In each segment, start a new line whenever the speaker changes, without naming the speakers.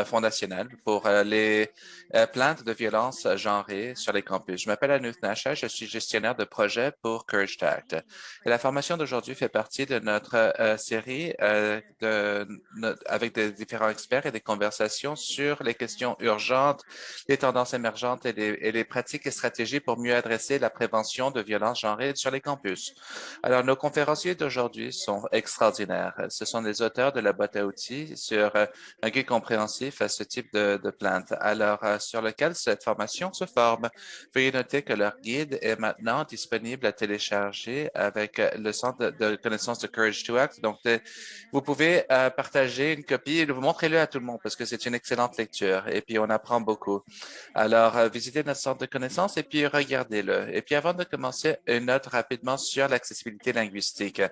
fondationnel pour les plaintes de violence genrées sur les campus. Je m'appelle Anouk Nasha, je suis gestionnaire de projet pour Courage to Act. Et la formation d'aujourd'hui fait partie de notre série avec des différents experts et des conversations sur les questions urgentes, les tendances émergentes et les pratiques et stratégies pour mieux adresser la prévention de violences genrées sur les campus. Alors, nos conférenciers d'aujourd'hui sont extraordinaires. Ce sont des auteurs de la boîte à outils sur un guide compréhensif à ce type de plainte. Alors, sur lequel cette formation se forme. Veuillez noter que leur guide est maintenant disponible à télécharger avec le Centre de connaissances de Courage to Act. Donc, vous pouvez partager une copie et montrez-le à tout le monde parce que c'est une excellente lecture et puis on apprend beaucoup. Alors, visitez notre centre de connaissances et puis regardez-le. Et puis, avant de commencer, une note rapidement sur l'accessibilité linguistique.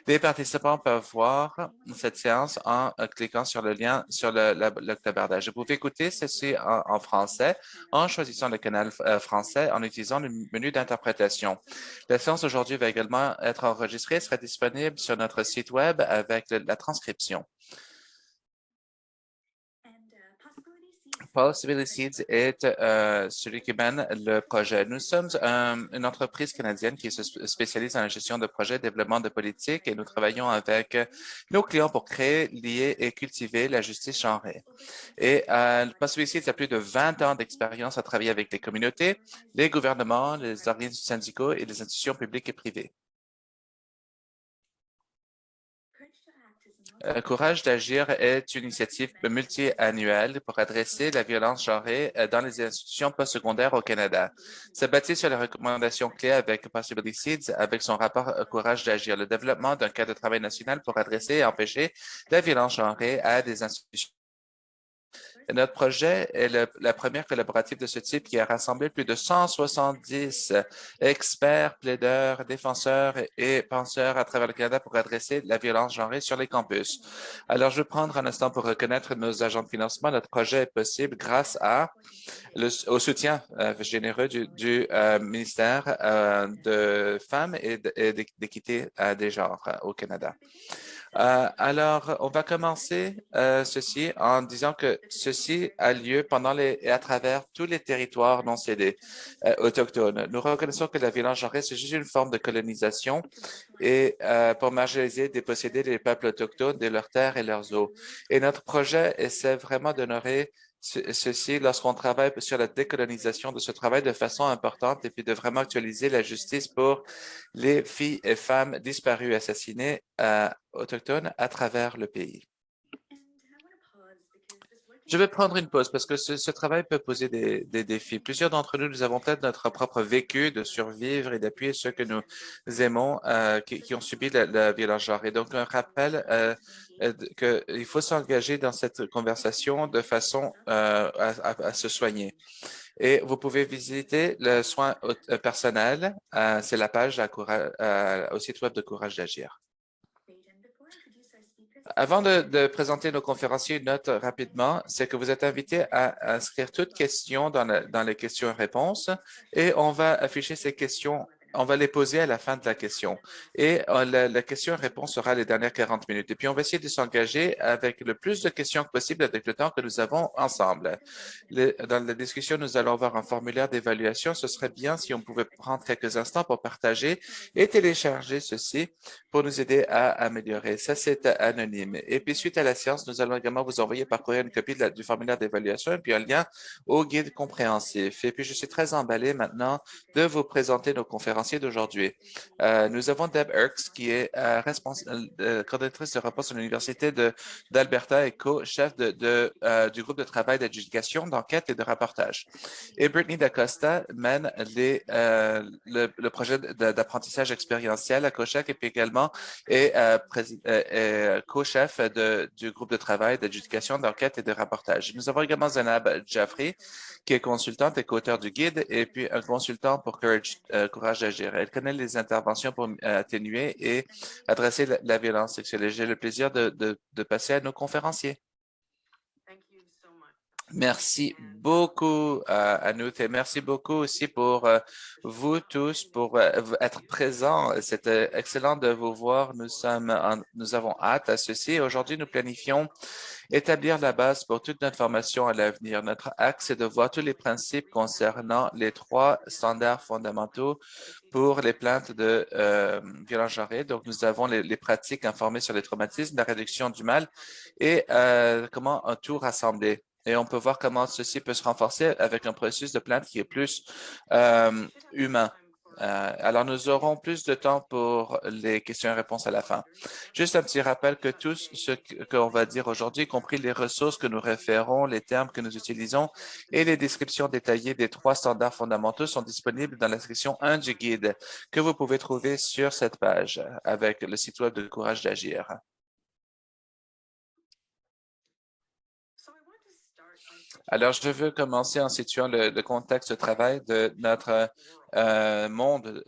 Les participants peuvent voir cette séance en cliquant sur le lien sur le tabardage. Vous pouvez écouter ceci en français en choisissant le canal français en utilisant le menu d'interprétation. La séance aujourd'hui va également être enregistrée et sera disponible sur notre site web avec la transcription. Possibility Seeds est celui qui mène le projet. Nous sommes une entreprise canadienne qui se spécialise dans la gestion de projets, développement de politique et nous travaillons avec nos clients pour créer, lier et cultiver la justice genrée. Et Possibility Seeds a plus de 20 ans d'expérience à travailler avec les communautés, les gouvernements, les organismes syndicaux et les institutions publiques et privées. Courage d'agir est une initiative multi-annuelle pour adresser la violence genrée dans les institutions postsecondaires au Canada. C'est bâti sur les recommandations clés avec Possibility Seeds, avec son rapport Courage d'agir, le développement d'un cadre de travail national pour adresser et empêcher la violence genrée à des institutions. Notre projet est la première collaborative de ce type qui a rassemblé plus de 170 experts, plaideurs, défenseurs et penseurs à travers le Canada pour adresser la violence genrée sur les campus. Alors, je vais prendre un instant pour reconnaître nos agents de financement. Notre projet est possible grâce au soutien généreux du ministère de Femmes et d'équité des genres au Canada. Alors, on va commencer ceci en disant que ceci a lieu pendant et à travers tous les territoires non cédés autochtones. Nous reconnaissons que la violence genrée, c'est juste une forme de colonisation et pour marginaliser, déposséder les peuples autochtones de leurs terres et leurs eaux. Et notre projet essaie vraiment d'honorer ceci lorsqu'on travaille sur la décolonisation de ce travail de façon importante et puis de vraiment actualiser la justice pour les filles et femmes disparues, assassinées autochtones à travers le pays. Je vais prendre une pause parce que ce travail peut poser des défis. Plusieurs d'entre nous, nous avons peut-être notre propre vécu de survivre et d'appuyer ceux que nous aimons qui ont subi la violence genrée. Donc, un rappel qu'il faut s'engager dans cette conversation de façon à se soigner. Et vous pouvez visiter le soin personnel. C'est la page au site web de Courage d'agir. Avant de présenter nos conférenciers, une note rapidement, c'est que vous êtes invités à inscrire toutes questions dans les questions-réponses et on va afficher ces questions. On va les poser à la fin de la question. Et la question-réponse sera les dernières 40 minutes. Et puis, on va essayer de s'engager avec le plus de questions que possible avec le temps que nous avons ensemble. Dans la discussion, nous allons avoir un formulaire d'évaluation. Ce serait bien si on pouvait prendre quelques instants pour partager et télécharger ceci pour nous aider à améliorer. Ça, c'est anonyme. Et puis, suite à la séance, nous allons également vous envoyer par courrier une copie du formulaire d'évaluation et puis un lien au guide compréhensif. Et puis, je suis très emballé maintenant de vous présenter nos conférenciers d'aujourd'hui. Nous avons Deb Erks, qui est coordinatrice de réponse à l'Université d'Alberta et co-chef du groupe de travail d'adjudication, d'enquête et de rapportage. Et Brittany DaCosta mène le projet d'apprentissage expérientiel à COCHEC et puis également est co-chef du groupe de travail d'adjudication, d'enquête et de rapportage. Nous avons également Zanab Jaffrey, qui est consultante et co-auteur du guide et puis un consultant pour Courage d'agir. Elle connaît les interventions pour atténuer et adresser la violence sexuelle. J'ai le plaisir de passer à nos conférenciers. Merci beaucoup, Anouk, et merci beaucoup aussi pour vous tous pour être présents. C'était excellent de vous voir. Nous avons hâte à ceci. Aujourd'hui, nous planifions établir la base pour toute notre formation à l'avenir. Notre axe est de voir tous les principes concernant les trois standards fondamentaux pour les plaintes de violences genrées. Donc, nous avons les pratiques informées sur les traumatismes, la réduction du mal et comment un tout rassembler. Et on peut voir comment ceci peut se renforcer avec un processus de plainte qui est plus humain. Alors, nous aurons plus de temps pour les questions et réponses à la fin. Juste un petit rappel que tout ce qu'on va dire aujourd'hui, y compris les ressources que nous référons, les termes que nous utilisons et les descriptions détaillées des trois standards fondamentaux sont disponibles dans la section 1 du guide que vous pouvez trouver sur cette page avec le site web de Courage d'agir. Alors, je veux commencer en situant le contexte de travail de notre monde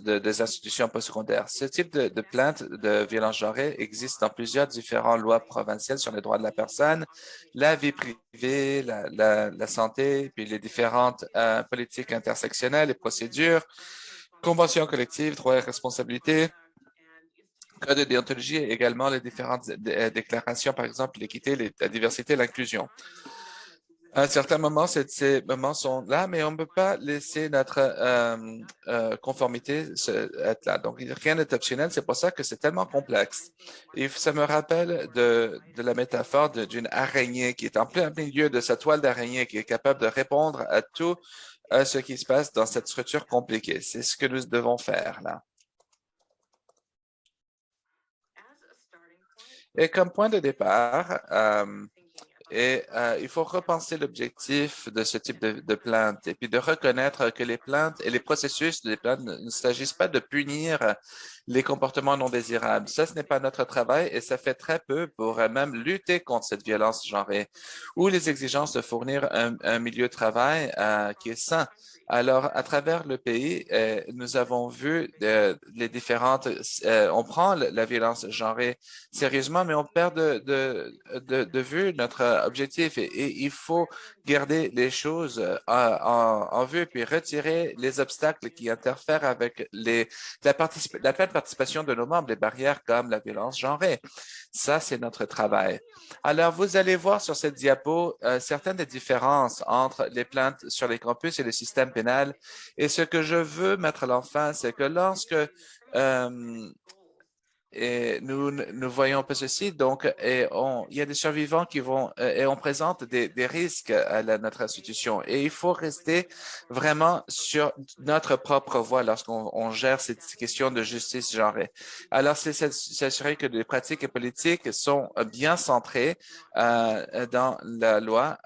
des institutions postsecondaires. Ce type de plainte de violence genrée existe dans plusieurs différentes lois provinciales sur les droits de la personne, la vie privée, la santé, puis les différentes politiques intersectionnelles et procédures, conventions collectives, droits et responsabilités, code de déontologie et également les différentes déclarations, par exemple l'équité, la diversité et l'inclusion. À un certain moment, ces moments sont là, mais on ne peut pas laisser notre conformité être là. Donc, rien n'est optionnel. C'est pour ça que c'est tellement complexe. Et ça me rappelle de la métaphore d'une araignée qui est en plein milieu de sa toile d'araignée, qui est capable de répondre à tout ce qui se passe dans cette structure compliquée. C'est ce que nous devons faire là. Et comme point de départ, il faut repenser l'objectif de ce type de plainte et puis de reconnaître que les plaintes et les processus des plaintes ne s'agissent pas de punir les comportements non désirables. Ça, ce n'est pas notre travail et ça fait très peu pour même lutter contre cette violence genrée ou les exigences de fournir un milieu de travail qui est sain. Alors, à travers le pays, nous avons vu les différentes, on prend la violence genrée sérieusement, mais on perd de vue notre objectif et il faut garder les choses en vue puis retirer les obstacles qui interfèrent avec la pleine participation de nos membres, les barrières comme la violence genrée. Ça, c'est notre travail. Alors, vous allez voir sur cette diapo certaines des différences entre les plaintes sur les campus et le système pénal. Et ce que je veux mettre à l'enfant, c'est que lorsque et nous voyons un peu ceci. Donc, il y a des survivants qui vont, et on présente des risques à notre institution. Et il faut rester vraiment sur notre propre voie lorsqu'on gère ces questions de justice genrée. Alors, c'est s'assurer que les pratiques politiques sont bien centrées dans la loi,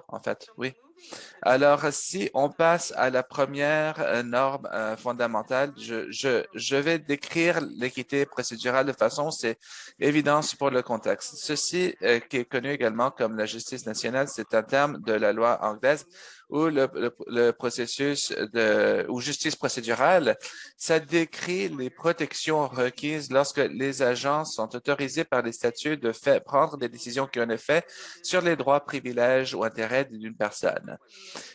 en fait. Oui. Alors, si on passe à la première norme fondamentale, je vais décrire l'équité procédurale de façon, c'est évident pour le contexte. Ceci, qui est connu également comme la justice nationale, c'est un terme de la loi anglaise où le processus ou justice procédurale, ça décrit les protections requises lorsque les agents sont autorisés par les statuts de prendre des décisions qui ont un effet sur les droits, privilèges ou intérêts d'une personne.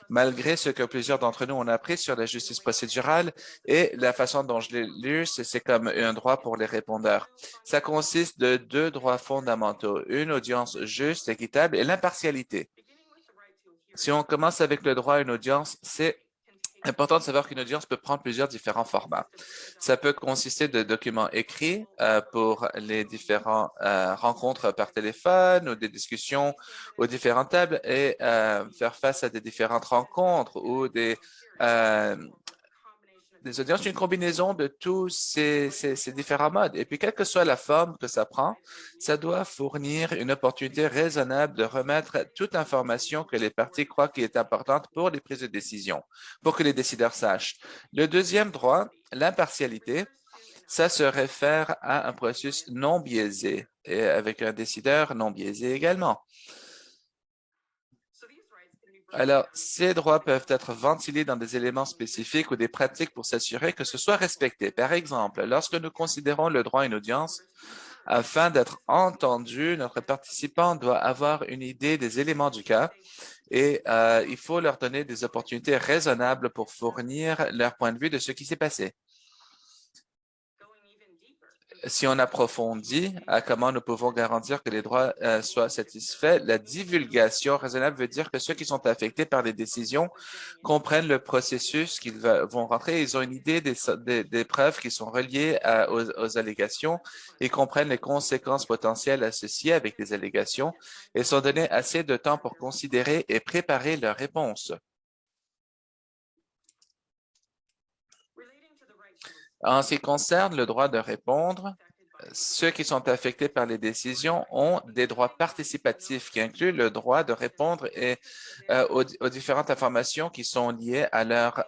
Malgré ce que plusieurs d'entre nous ont appris sur la justice procédurale et la façon dont je l'ai lu, c'est comme un droit pour les répondeurs. Ça consiste de deux droits fondamentaux, une audience juste, équitable et l'impartialité. Si on commence avec le droit à une audience, c'est important de savoir qu'une audience peut prendre plusieurs différents formats. Ça peut consister de documents écrits pour les différentes rencontres par téléphone ou des discussions aux différentes tables et faire face à des différentes rencontres ou des audiences, une combinaison de tous ces différents modes. Et puis, quelle que soit la forme que ça prend, ça doit fournir une opportunité raisonnable de remettre toute information que les parties croient qui est importante pour les prises de décision, pour que les décideurs sachent. Le deuxième droit, l'impartialité, ça se réfère à un processus non biaisé et avec un décideur non biaisé également. Alors, ces droits peuvent être ventilés dans des éléments spécifiques ou des pratiques pour s'assurer que ce soit respecté. Par exemple, lorsque nous considérons le droit à une audience, Afin d'être entendu, notre participant doit avoir une idée des éléments du cas et il faut leur donner des opportunités raisonnables pour fournir leur point de vue de ce qui s'est passé. Si on approfondit à comment nous pouvons garantir que les droits soient satisfaits, la divulgation raisonnable veut dire que ceux qui sont affectés par les décisions comprennent le processus qu'ils vont rentrer. Ils ont une idée des preuves qui sont reliées aux allégations et comprennent les conséquences potentielles associées avec les allégations et sont donnés assez de temps pour considérer et préparer leurs réponses. En ce qui concerne le droit de répondre, ceux qui sont affectés par les décisions ont des droits participatifs qui incluent le droit de répondre aux différentes informations qui sont liées à leur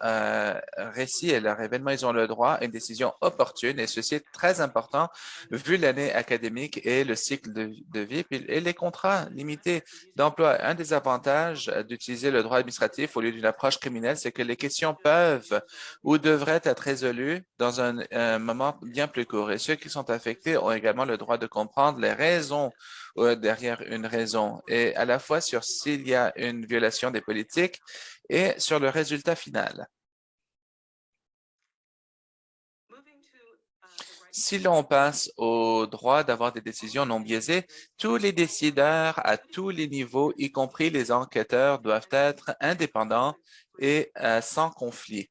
récit et leur événement. Ils ont le droit à une décision opportune et ceci est très important vu l'année académique et le cycle de vie et les contrats limités d'emploi. Un des avantages d'utiliser le droit administratif au lieu d'une approche criminelle, c'est que les questions peuvent ou devraient être résolues dans un moment bien plus court et ceux qui sont affectés ont également le droit de comprendre les raisons derrière une raison et à la fois sur s'il y a une violation des politiques et sur le résultat final. Si l'on passe au droit d'avoir des décisions non biaisées, tous les décideurs à tous les niveaux, y compris les enquêteurs, doivent être indépendants et sans conflit.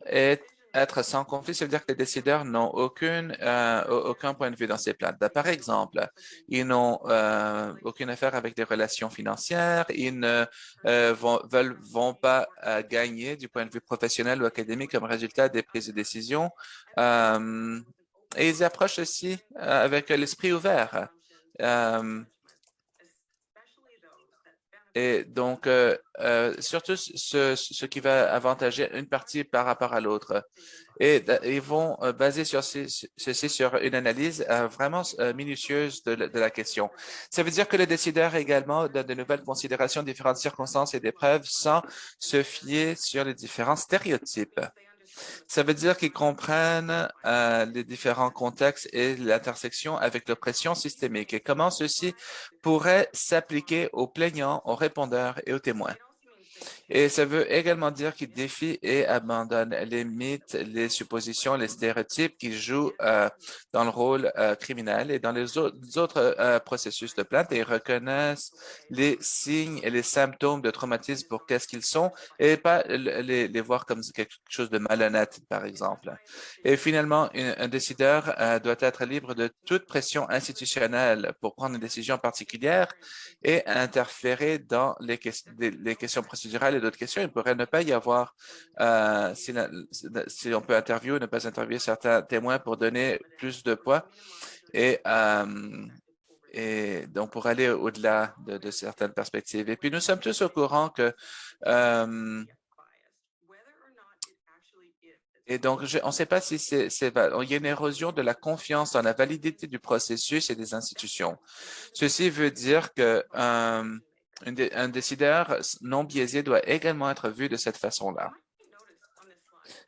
Et être sans conflit, ça veut dire que les décideurs n'ont aucun point de vue dans ces plaintes. Par exemple, ils n'ont aucune affaire avec des relations financières, ils ne vont pas gagner du point de vue professionnel ou académique comme résultat des prises de décision. Et ils approchent aussi avec l'esprit ouvert. Et donc, surtout ce qui va avantager une partie par rapport à l'autre. Et ils vont baser ceci sur une analyse vraiment minutieuse de la question. Ça veut dire que le décideur également donne de nouvelles considérations, différentes circonstances et des preuves sans se fier sur les différents stéréotypes. Ça veut dire qu'ils comprennent les différents contextes et l'intersection avec l'oppression systémique et comment ceci pourrait s'appliquer aux plaignants, aux répondeurs et aux témoins. Et ça veut également dire qu'il défie et abandonne les mythes, les suppositions, les stéréotypes qui jouent dans le rôle criminel et dans les autres processus de plainte et ils reconnaissent les signes et les symptômes de traumatisme pour qu'est-ce qu'ils sont et pas les voir comme quelque chose de malhonnête, par exemple. Et finalement, un décideur doit être libre de toute pression institutionnelle pour prendre une décision particulière et interférer dans les questions procédurales et d'autres questions. Il pourrait ne pas y avoir, si on peut interviewer ou ne pas interviewer certains témoins pour donner plus de poids et, donc pour aller au-delà de certaines perspectives. Et puis nous sommes tous au courant que et donc, on ne sait pas si il y a une érosion de la confiance dans la validité du processus et des institutions. Ceci veut dire que un décideur non biaisé doit également être vu de cette façon-là.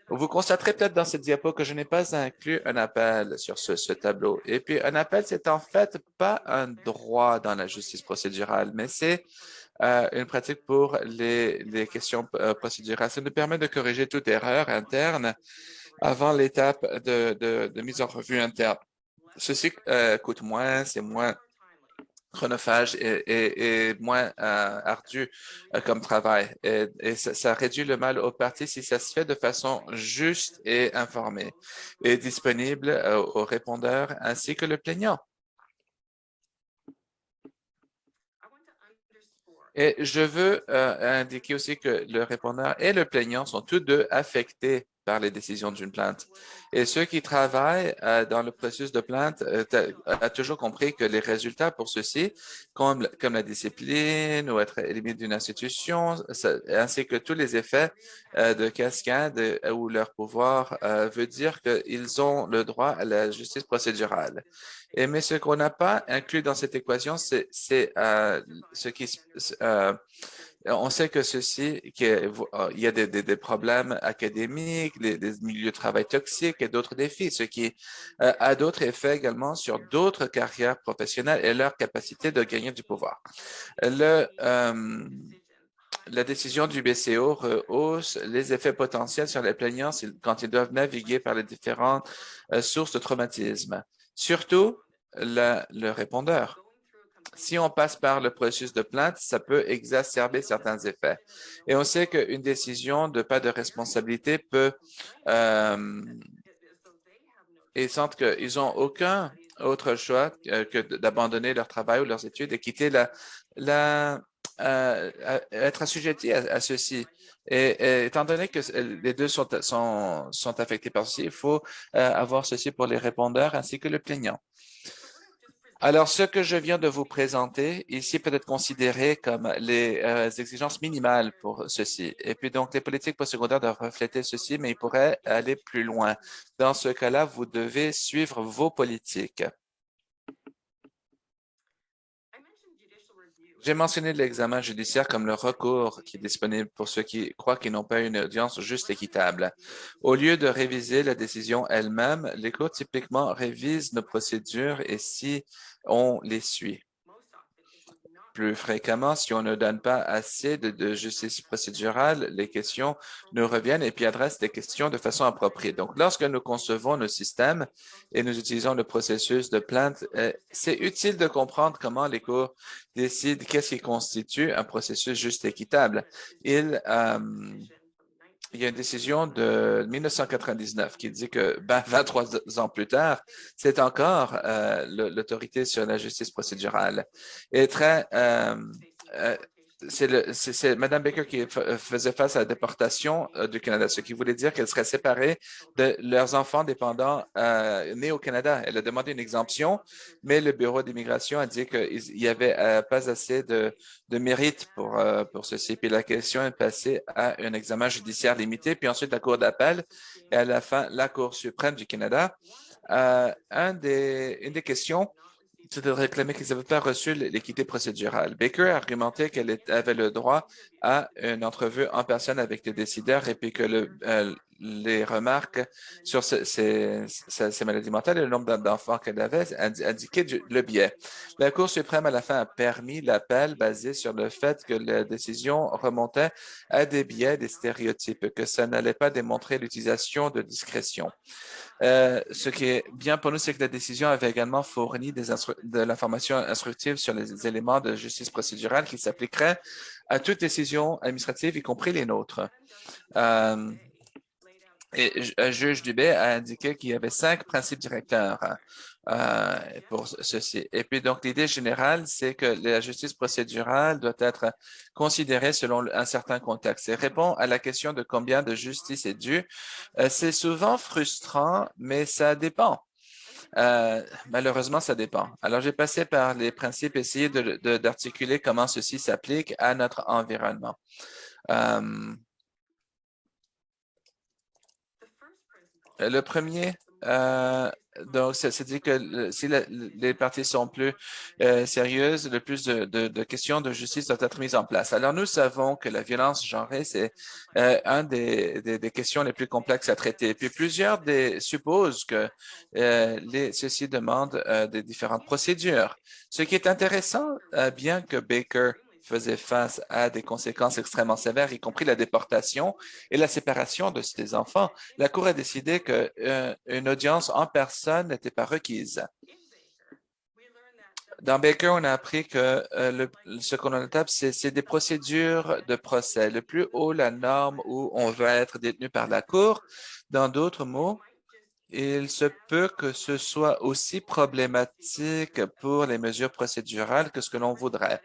Vous constaterez peut-être dans cette diapo que je n'ai pas inclus un appel sur ce tableau. Et puis, un appel, c'est en fait pas un droit dans la justice procédurale, mais c'est une pratique pour les questions procédurales. Ça nous permet de corriger toute erreur interne avant l'étape de mise en revue interne. Ceci coûte moins, c'est moins chronophage et moins ardu comme travail. Et ça réduit le mal aux parties si ça se fait de façon juste et informée et disponible aux répondeurs ainsi que le plaignant. Et je veux indiquer aussi que le répondeur et le plaignant sont tous deux affectés par les décisions d'une plainte. Et ceux qui travaillent dans le processus de plainte ont toujours compris que les résultats pour ceux-ci, comme la discipline ou être éliminé d'une institution, ainsi que tous les effets de cascade ou leur pouvoir, veut dire qu'ils ont le droit à la justice procédurale. Mais ce qu'on n'a pas inclus dans cette équation, c'est ce qui On sait que il y a des problèmes académiques, des milieux de travail toxiques et d'autres défis, ce qui a d'autres effets également sur d'autres carrières professionnelles et leur capacité de gagner du pouvoir. La décision du BCO rehausse les effets potentiels sur les plaignants quand ils doivent naviguer par les différentes sources de traumatisme, surtout le répondeur. Si on passe par le processus de plainte, ça peut exacerber certains effets. Et on sait qu'une décision de pas de responsabilité peut ils sentent qu'ils n'ont aucun autre choix que d'abandonner leur travail ou leurs études et quitter être assujettis à ceci. Et étant donné que les deux sont affectés par ceci, il faut avoir ceci pour les répondeurs ainsi que le plaignant. Alors, ce que je viens de vous présenter ici peut être considéré comme les exigences minimales pour ceci. Et puis, donc, les politiques postsecondaires doivent refléter ceci, mais ils pourraient aller plus loin. Dans ce cas-là, vous devez suivre vos politiques. J'ai mentionné l'examen judiciaire comme le recours qui est disponible pour ceux qui croient qu'ils n'ont pas une audience juste et équitable. Au lieu de réviser la décision elle-même, les cours typiquement révisent nos procédures et si on les suit. Plus fréquemment, si on ne donne pas assez de justice procédurale, les questions nous reviennent et puis adressent des questions de façon appropriée. Donc, lorsque nous concevons nos systèmes et nous utilisons le processus de plainte, c'est utile de comprendre comment les cours décident qu'est-ce qui constitue un processus juste et équitable. Il y a une décision de 1999 qui dit que 23 ans plus tard, c'est encore l'autorité sur la justice procédurale. Et c'est Mme Baker qui faisait face à la déportation du Canada, ce qui voulait dire qu'elle serait séparée de leurs enfants dépendants nés au Canada. Elle a demandé une exemption, mais le Bureau d'immigration a dit qu'il n'y avait pas assez de mérite pour ceci. Puis la question est passée à un examen judiciaire limité, puis ensuite la Cour d'appel et à la fin, la Cour suprême du Canada. Une des questions, c'était de réclamer qu'ils n'avaient pas reçu l'équité procédurale. Baker a argumenté qu'elle avait le droit à une entrevue en personne avec les décideurs et puis que les remarques sur ses maladies mentales et le nombre d'enfants qu'elle avait indiquaient le biais. La Cour suprême, à la fin, a permis l'appel basé sur le fait que la décision remontait à des biais, des stéréotypes, que ça n'allait pas démontrer l'utilisation de discrétion. Ce qui est bien pour nous, c'est que la décision avait également fourni de l'information instructive sur les éléments de justice procédurale qui s'appliqueraient à toute décision administrative, y compris les nôtres. Et un juge Dubé a indiqué qu'il y avait 5 principes directeurs pour ceci. Et puis, donc, l'idée générale, c'est que la justice procédurale doit être considérée selon un certain contexte. Et répond à la question de combien de justice est due. C'est souvent frustrant, mais ça dépend. Malheureusement, ça dépend. Alors, j'ai passé par les principes, essayer d'articuler comment ceci s'applique à notre environnement. Le premier, donc, c'est dit que si les parties sont plus sérieuses, le plus de questions de justice doivent être mises en place. Alors, nous savons que la violence genrée, c'est une des questions les plus complexes à traiter. Puis, plusieurs supposent que ceci demande des différentes procédures. Ce qui est intéressant, bien que Baker faisait face à des conséquences extrêmement sévères, y compris la déportation et la séparation de ses enfants, la Cour a décidé qu'une audience en personne n'était pas requise. Dans Baker, on a appris que ce qu'on a notable, c'est des procédures de procès. Le plus haut, la norme où on va être détenu par la Cour. Dans d'autres mots, il se peut que ce soit aussi problématique pour les mesures procédurales que ce que l'on voudrait.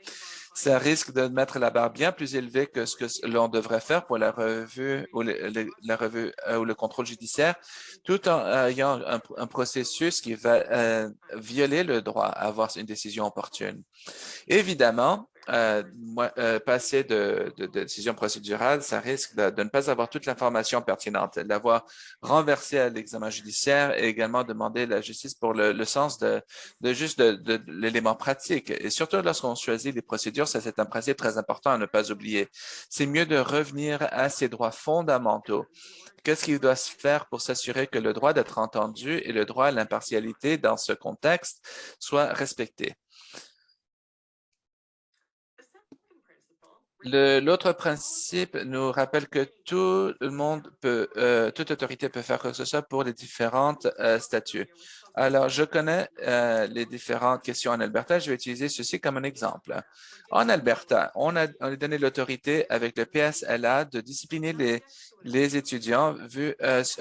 Ça risque de mettre la barre bien plus élevée que ce que l'on devrait faire pour la revue ou la revue ou le contrôle judiciaire, tout en ayant un processus qui va violer le droit à avoir une décision opportune. Évidemment, passer de décision procédurale, ça risque de ne pas avoir toute l'information pertinente, d'avoir renversé à l'examen judiciaire et également demander la justice pour le sens de l'élément pratique. Et surtout lorsqu'on choisit les procédures, ça c'est un principe très important à ne pas oublier. C'est mieux de revenir à ses droits fondamentaux. Qu'est-ce qui doit se faire pour s'assurer que le droit d'être entendu et le droit à l'impartialité dans ce contexte soient respectés? L'autre principe nous rappelle que tout le monde peut, toute autorité peut faire quoi que ce soit pour les différentes statuts. Alors, je connais les différentes questions en Alberta. Je vais utiliser ceci comme un exemple. En Alberta, on a donné l'autorité avec le PSLA de discipliner les étudiants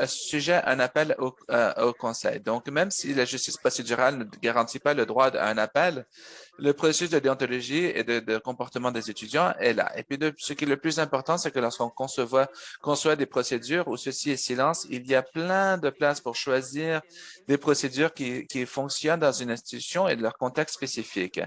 sujet à un appel au conseil. Donc, même si la justice procédurale ne garantit pas le droit à un appel, le processus de déontologie et de comportement des étudiants est là. Et puis, ce qui est le plus important, c'est que lorsqu'on conçoit des procédures où ceci est silence, il y a plein de places pour choisir des procédures qui fonctionnent dans une institution et de leur contexte spécifique.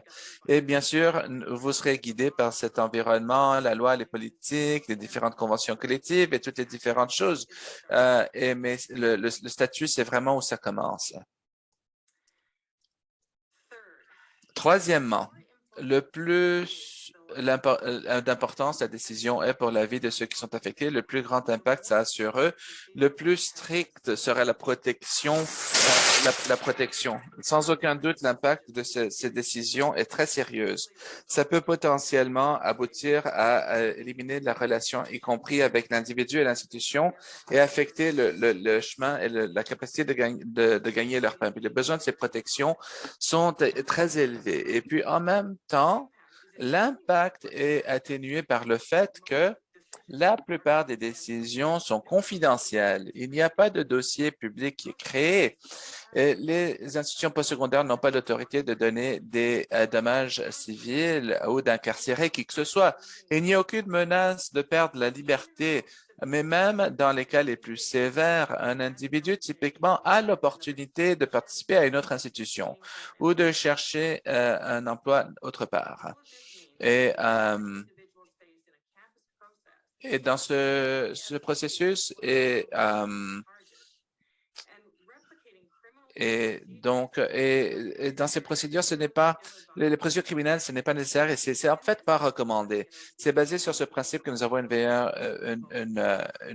Et bien sûr, vous serez guidé par cet environnement, la loi, les politiques, les différentes conventions collectives et toutes les différentes choses. Mais le statut, c'est vraiment où ça commence. Troisièmement, le plus d'importance la décision est pour la vie de ceux qui sont affectés, le plus grand impact ça a sur eux, le plus strict sera la protection. La protection. Sans aucun doute, l'impact de ces décisions est très sérieuse. Ça peut potentiellement aboutir à éliminer la relation, y compris avec l'individu et l'institution, et affecter le chemin et la capacité de gagner leur pain. Puis les besoins de ces protections sont très élevés. Et puis, en même temps, l'impact est atténué par le fait que la plupart des décisions sont confidentielles. Il n'y a pas de dossier public qui est créé. Et les institutions postsecondaires n'ont pas l'autorité de donner des dommages civils ou d'incarcérer qui que ce soit. Il n'y a aucune menace de perdre la liberté. Mais même dans les cas les plus sévères, un individu typiquement a l'opportunité de participer à une autre institution ou de chercher un emploi autre part. Et, et dans ce processus, et dans ces procédures, ce n'est pas, les procédures criminelles, ce n'est pas nécessaire et c'est en fait pas recommandé. C'est basé sur ce principe que nous avons une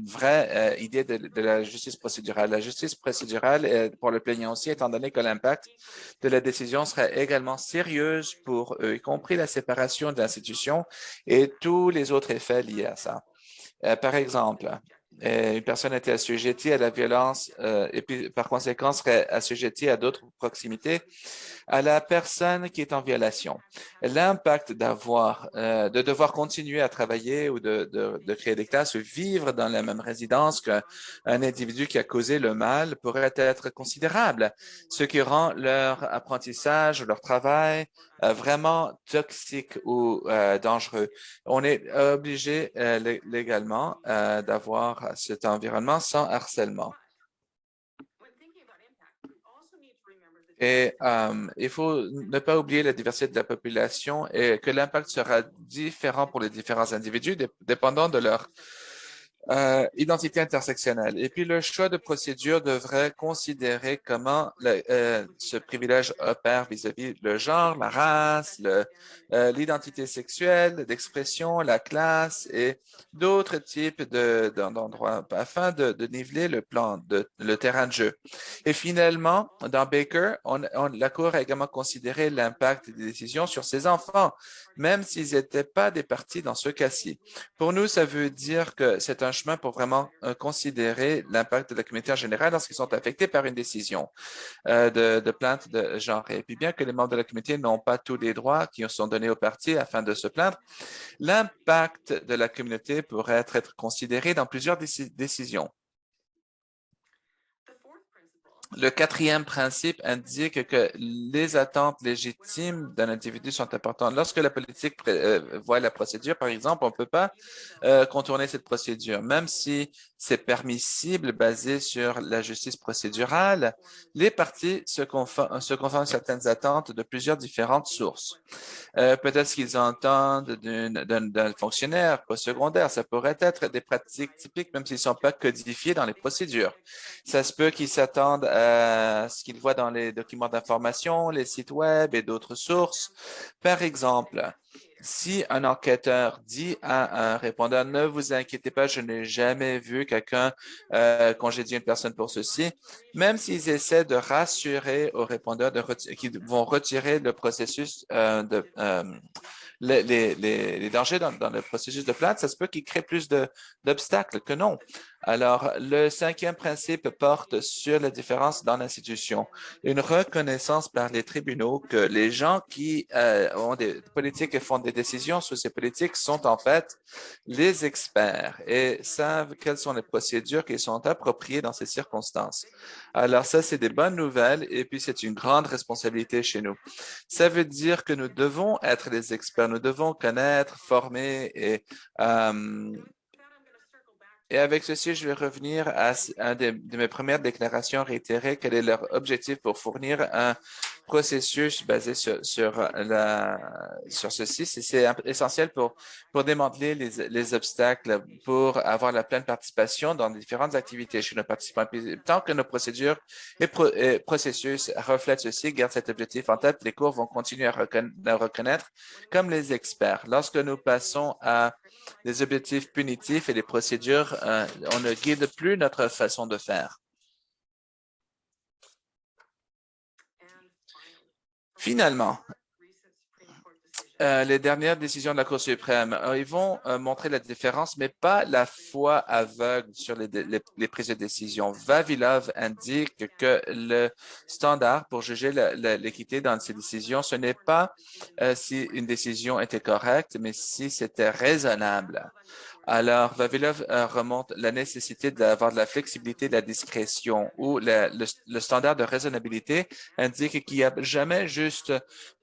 vraie idée de la justice procédurale. La justice procédurale, pour le plaignant aussi, étant donné que l'impact de la décision serait également sérieuse pour eux, y compris la séparation de l'institution et tous les autres effets liés à ça. Par exemple, une personne était assujettie à la violence et puis par conséquent serait assujettie à d'autres proximités à la personne qui est en violation. L'impact de devoir continuer à travailler ou de créer des classes ou vivre dans la même résidence qu'un individu qui a causé le mal pourrait être considérable, ce qui rend leur apprentissage ou leur travail vraiment toxique ou dangereux. On est obligé légalement d'avoir cet environnement sans harcèlement. Et il faut ne pas oublier la diversité de la population et que l'impact sera différent pour les différents individus dépendant de leur identité intersectionnelle. Et puis, le choix de procédure devrait considérer comment ce privilège opère vis-à-vis le genre, la race, l'identité sexuelle, d'expression, la classe et d'autres types d'endroits afin de niveler le terrain de jeu. Et finalement, dans Baker, la Cour a également considéré l'impact des décisions sur ses enfants, même s'ils n'étaient pas des parties dans ce cas-ci. Pour nous, ça veut dire que c'est un chemin pour vraiment considérer l'impact de la communauté en général lorsqu'ils sont affectés par une décision de plainte de genre. Et puis bien que les membres de la communauté n'ont pas tous les droits qui sont donnés aux parties afin de se plaindre, l'impact de la communauté pourrait être considéré dans plusieurs décisions. Le quatrième principe indique que les attentes légitimes d'un individu sont importantes. Lorsque la politique voit la procédure, par exemple, on ne peut pas contourner cette procédure, même si c'est permissible basé sur la justice procédurale, les parties se conforment à certaines attentes de plusieurs différentes sources. Peut-être qu'ils entendent d'un fonctionnaire postsecondaire. Ça pourrait être des pratiques typiques, même s'ils ne sont pas codifiés dans les procédures. Ça se peut qu'ils s'attendent à ce qu'ils voient dans les documents d'information, les sites web et d'autres sources. Par exemple, si un enquêteur dit à un répondeur, ne vous inquiétez pas, je n'ai jamais vu quelqu'un congédier une personne pour ceci, même s'ils essaient de rassurer aux répondeurs qu'ils vont retirer le processus les dangers dans le processus de plainte, ça se peut qu'ils créent plus d'obstacles que non. Alors, le cinquième principe porte sur la différence dans l'institution. Une reconnaissance par les tribunaux que les gens qui ont des politiques et font des décisions sur ces politiques sont en fait les experts et savent quelles sont les procédures qui sont appropriées dans ces circonstances. Alors, ça, c'est des bonnes nouvelles et puis c'est une grande responsabilité chez nous. Ça veut dire que nous devons être des experts, nous devons connaître, former et avec ceci, je vais revenir à un de mes premières déclarations réitérées. Quel est leur objectif pour fournir un processus basé sur ceci? C'est essentiel pour démanteler les obstacles, pour avoir la pleine participation dans les différentes activités chez nos participants. Puis, tant que nos procédures et processus reflètent ceci, gardent cet objectif en tête, les cours vont continuer à reconnaître comme les experts. Lorsque nous passons à les objectifs punitifs et les procédures, on ne guide plus notre façon de faire. Finalement, les dernières décisions de la Cour suprême, ils vont montrer la différence, mais pas la foi aveugle sur les prises de décision. Vavilov indique que le standard pour juger l'équité dans ces décisions, ce n'est pas si une décision était correcte, mais si c'était raisonnable. Alors, Vavilov remonte la nécessité d'avoir de la flexibilité, de la discrétion, où le standard de raisonnabilité indique qu'il n'y a jamais juste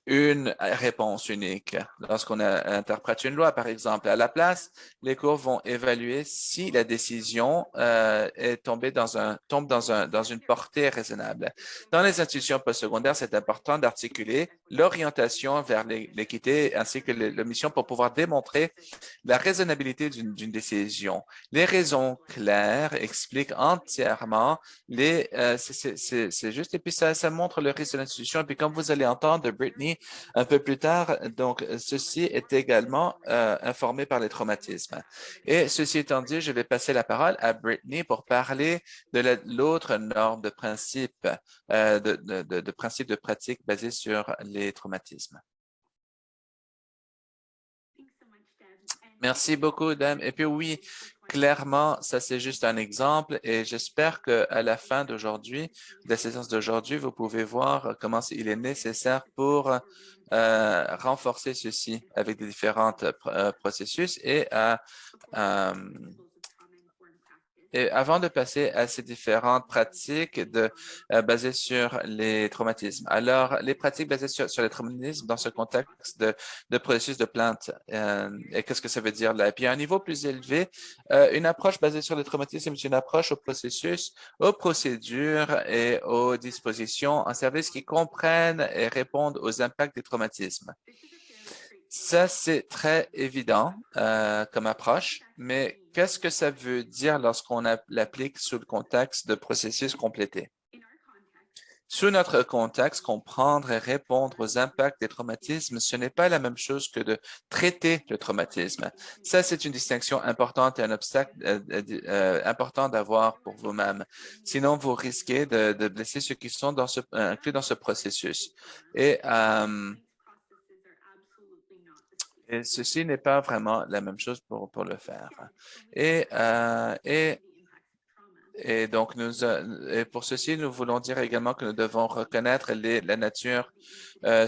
une réponse unique. Lorsqu'on interprète une loi, par exemple, à la place, les cours vont évaluer si la décision est tombée tombe dans une portée raisonnable. Dans les institutions postsecondaires, c'est important d'articuler l'orientation vers l'équité ainsi que l'omission pour pouvoir démontrer la raisonnabilité d'une décision. Les raisons claires expliquent entièrement c'est juste, et puis ça montre le risque de l'institution. Et puis comme vous allez entendre de Brittany un peu plus tard, donc ceci est également informé par les traumatismes. Et ceci étant dit, je vais passer la parole à Brittany pour parler de l'autre norme de principe, de principe de pratique basé sur les traumatismes. Merci beaucoup, Dame. Et puis oui, clairement, ça c'est juste un exemple et j'espère qu'à la fin d'aujourd'hui, de la séance d'aujourd'hui, vous pouvez voir comment il est nécessaire pour renforcer ceci avec des différents processus et avant de passer à ces différentes pratiques basées sur les traumatismes. Alors, les pratiques basées sur les traumatismes dans ce contexte de processus de plainte, et qu'est-ce que ça veut dire là? Et puis, à un niveau plus élevé, une approche basée sur les traumatismes est une approche au processus, aux procédures et aux dispositions en service qui comprennent et répondent aux impacts des traumatismes. Ça, c'est très évident comme approche, mais qu'est-ce que ça veut dire lorsqu'on l'applique sous le contexte de processus complété? Sous notre contexte, comprendre et répondre aux impacts des traumatismes, ce n'est pas la même chose que de traiter le traumatisme. Ça, c'est une distinction importante et un obstacle important d'avoir pour vous-même. Sinon, vous risquez de blesser ceux qui sont inclus dans ce processus. Et ceci n'est pas vraiment la même chose pour le faire. Et donc, et pour ceci, nous voulons dire également que nous devons reconnaître la nature, et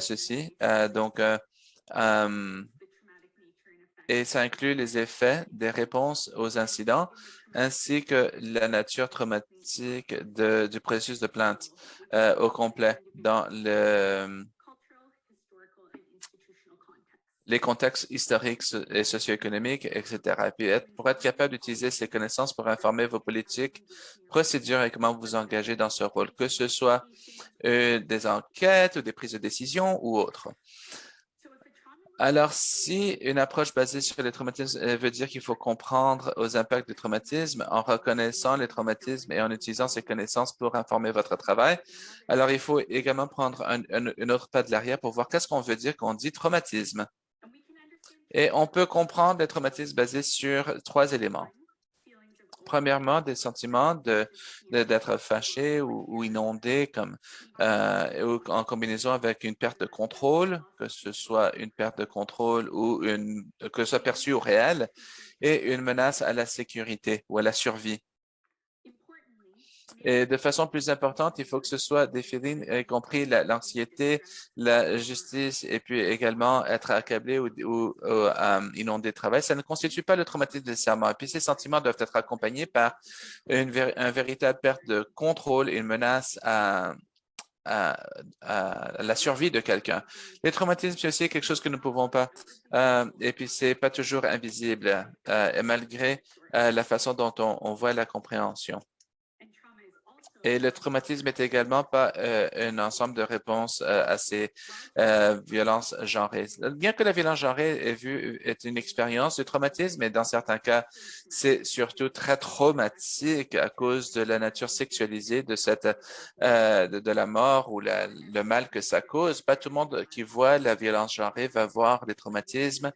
ça inclut les effets des réponses aux incidents ainsi que la nature traumatique du processus de plainte au complet dans les contextes historiques et socio-économiques, etc. Et puis, pour être capable d'utiliser ces connaissances pour informer vos politiques, procédures et comment vous engagez dans ce rôle, que ce soit des enquêtes ou des prises de décision ou autres. Alors, si une approche basée sur les traumatismes veut dire qu'il faut comprendre aux impacts du traumatisme en reconnaissant les traumatismes et en utilisant ces connaissances pour informer votre travail, alors il faut également prendre une autre pas de l'arrière pour voir qu'est-ce qu'on veut dire quand on dit traumatisme. Et on peut comprendre les traumatismes basés sur trois éléments. Premièrement, des sentiments d'être fâché ou inondé ou en combinaison avec une perte de contrôle, que ce soit une perte de contrôle ou que ce soit perçu ou réel, et une menace à la sécurité ou à la survie. Et de façon plus importante, il faut que ce soit des feelings, y compris l'anxiété, la justice, et puis également être accablé ou inondé de travail. Ça ne constitue pas le traumatisme nécessairement. Et puis ces sentiments doivent être accompagnés par une véritable perte de contrôle, une menace à la survie de quelqu'un. Les traumatismes, c'est aussi quelque chose que nous ne pouvons pas, et puis c'est pas toujours invisible, et malgré la façon dont on voit la compréhension. Et le traumatisme est également pas un ensemble de réponses à ces violences genrées. Bien que la violence genrée est une expérience de traumatisme, et dans certains cas, c'est surtout très traumatique à cause de la nature sexualisée de la mort ou le mal que ça cause. Pas tout le monde qui voit la violence genrée va voir les traumatismes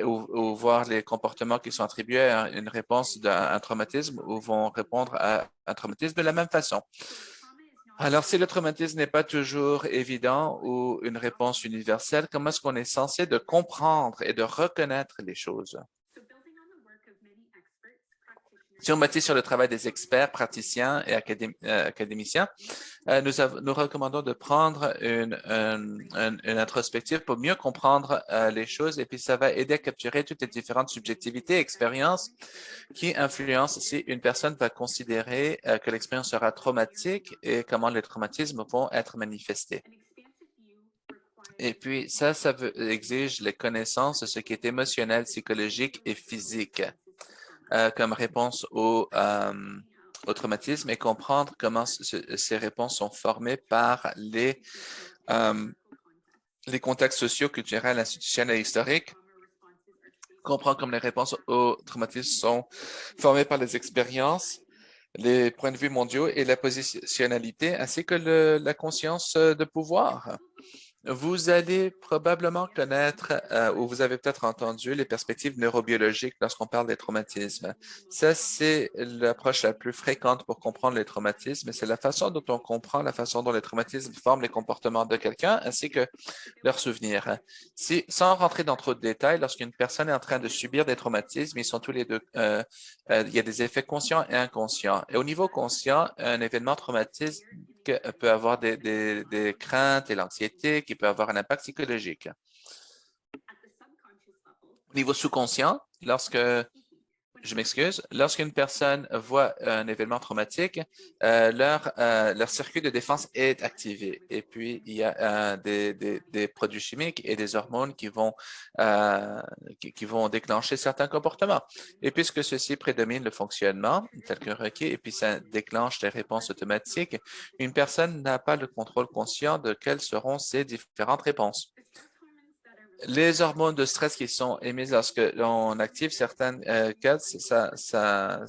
ou voir les comportements qui sont attribués à une réponse d'un traumatisme ou vont répondre à un traumatisme de la même façon. Alors, si le traumatisme n'est pas toujours évident ou une réponse universelle, comment est-ce qu'on est censé de comprendre et de reconnaître les choses? Si on bâtit sur le travail des experts, praticiens et académiciens, nous recommandons de prendre une introspective pour mieux comprendre les choses et puis ça va aider à capturer toutes les différentes subjectivités et expériences qui influencent si une personne va considérer que l'expérience sera traumatique et comment les traumatismes vont être manifestés. Et puis, ça exige les connaissances de ce qui est émotionnel, psychologique et physique comme réponse au traumatisme et comprendre comment ces réponses sont formées par les contextes sociaux, culturels, institutionnels et historiques. Comprendre comment les réponses au traumatisme sont formées par les expériences, les points de vue mondiaux et la positionnalité, ainsi que la conscience de pouvoir. Vous allez probablement connaître ou vous avez peut-être entendu les perspectives neurobiologiques lorsqu'on parle des traumatismes. Ça, c'est l'approche la plus fréquente pour comprendre les traumatismes. C'est la façon dont on comprend la façon dont les traumatismes forment les comportements de quelqu'un ainsi que leurs souvenirs. Sans rentrer dans trop de détails, lorsqu'une personne est en train de subir des traumatismes, ils sont tous les deux, il y a des effets conscients et inconscients. Et au niveau conscient, un événement traumatique peut avoir des craintes et l'anxiété qui peut avoir un impact psychologique. Au niveau sous-conscient, lorsqu'une personne voit un événement traumatique, leur circuit de défense est activé. Et puis, il y a des produits chimiques et des hormones qui vont déclencher certains comportements. Et puisque ceci prédomine le fonctionnement, tel que requis, et puis ça déclenche des réponses automatiques, une personne n'a pas le contrôle conscient de quelles seront ces différentes réponses. Les hormones de stress qui sont émises lorsque l'on active certaines CADs, ça a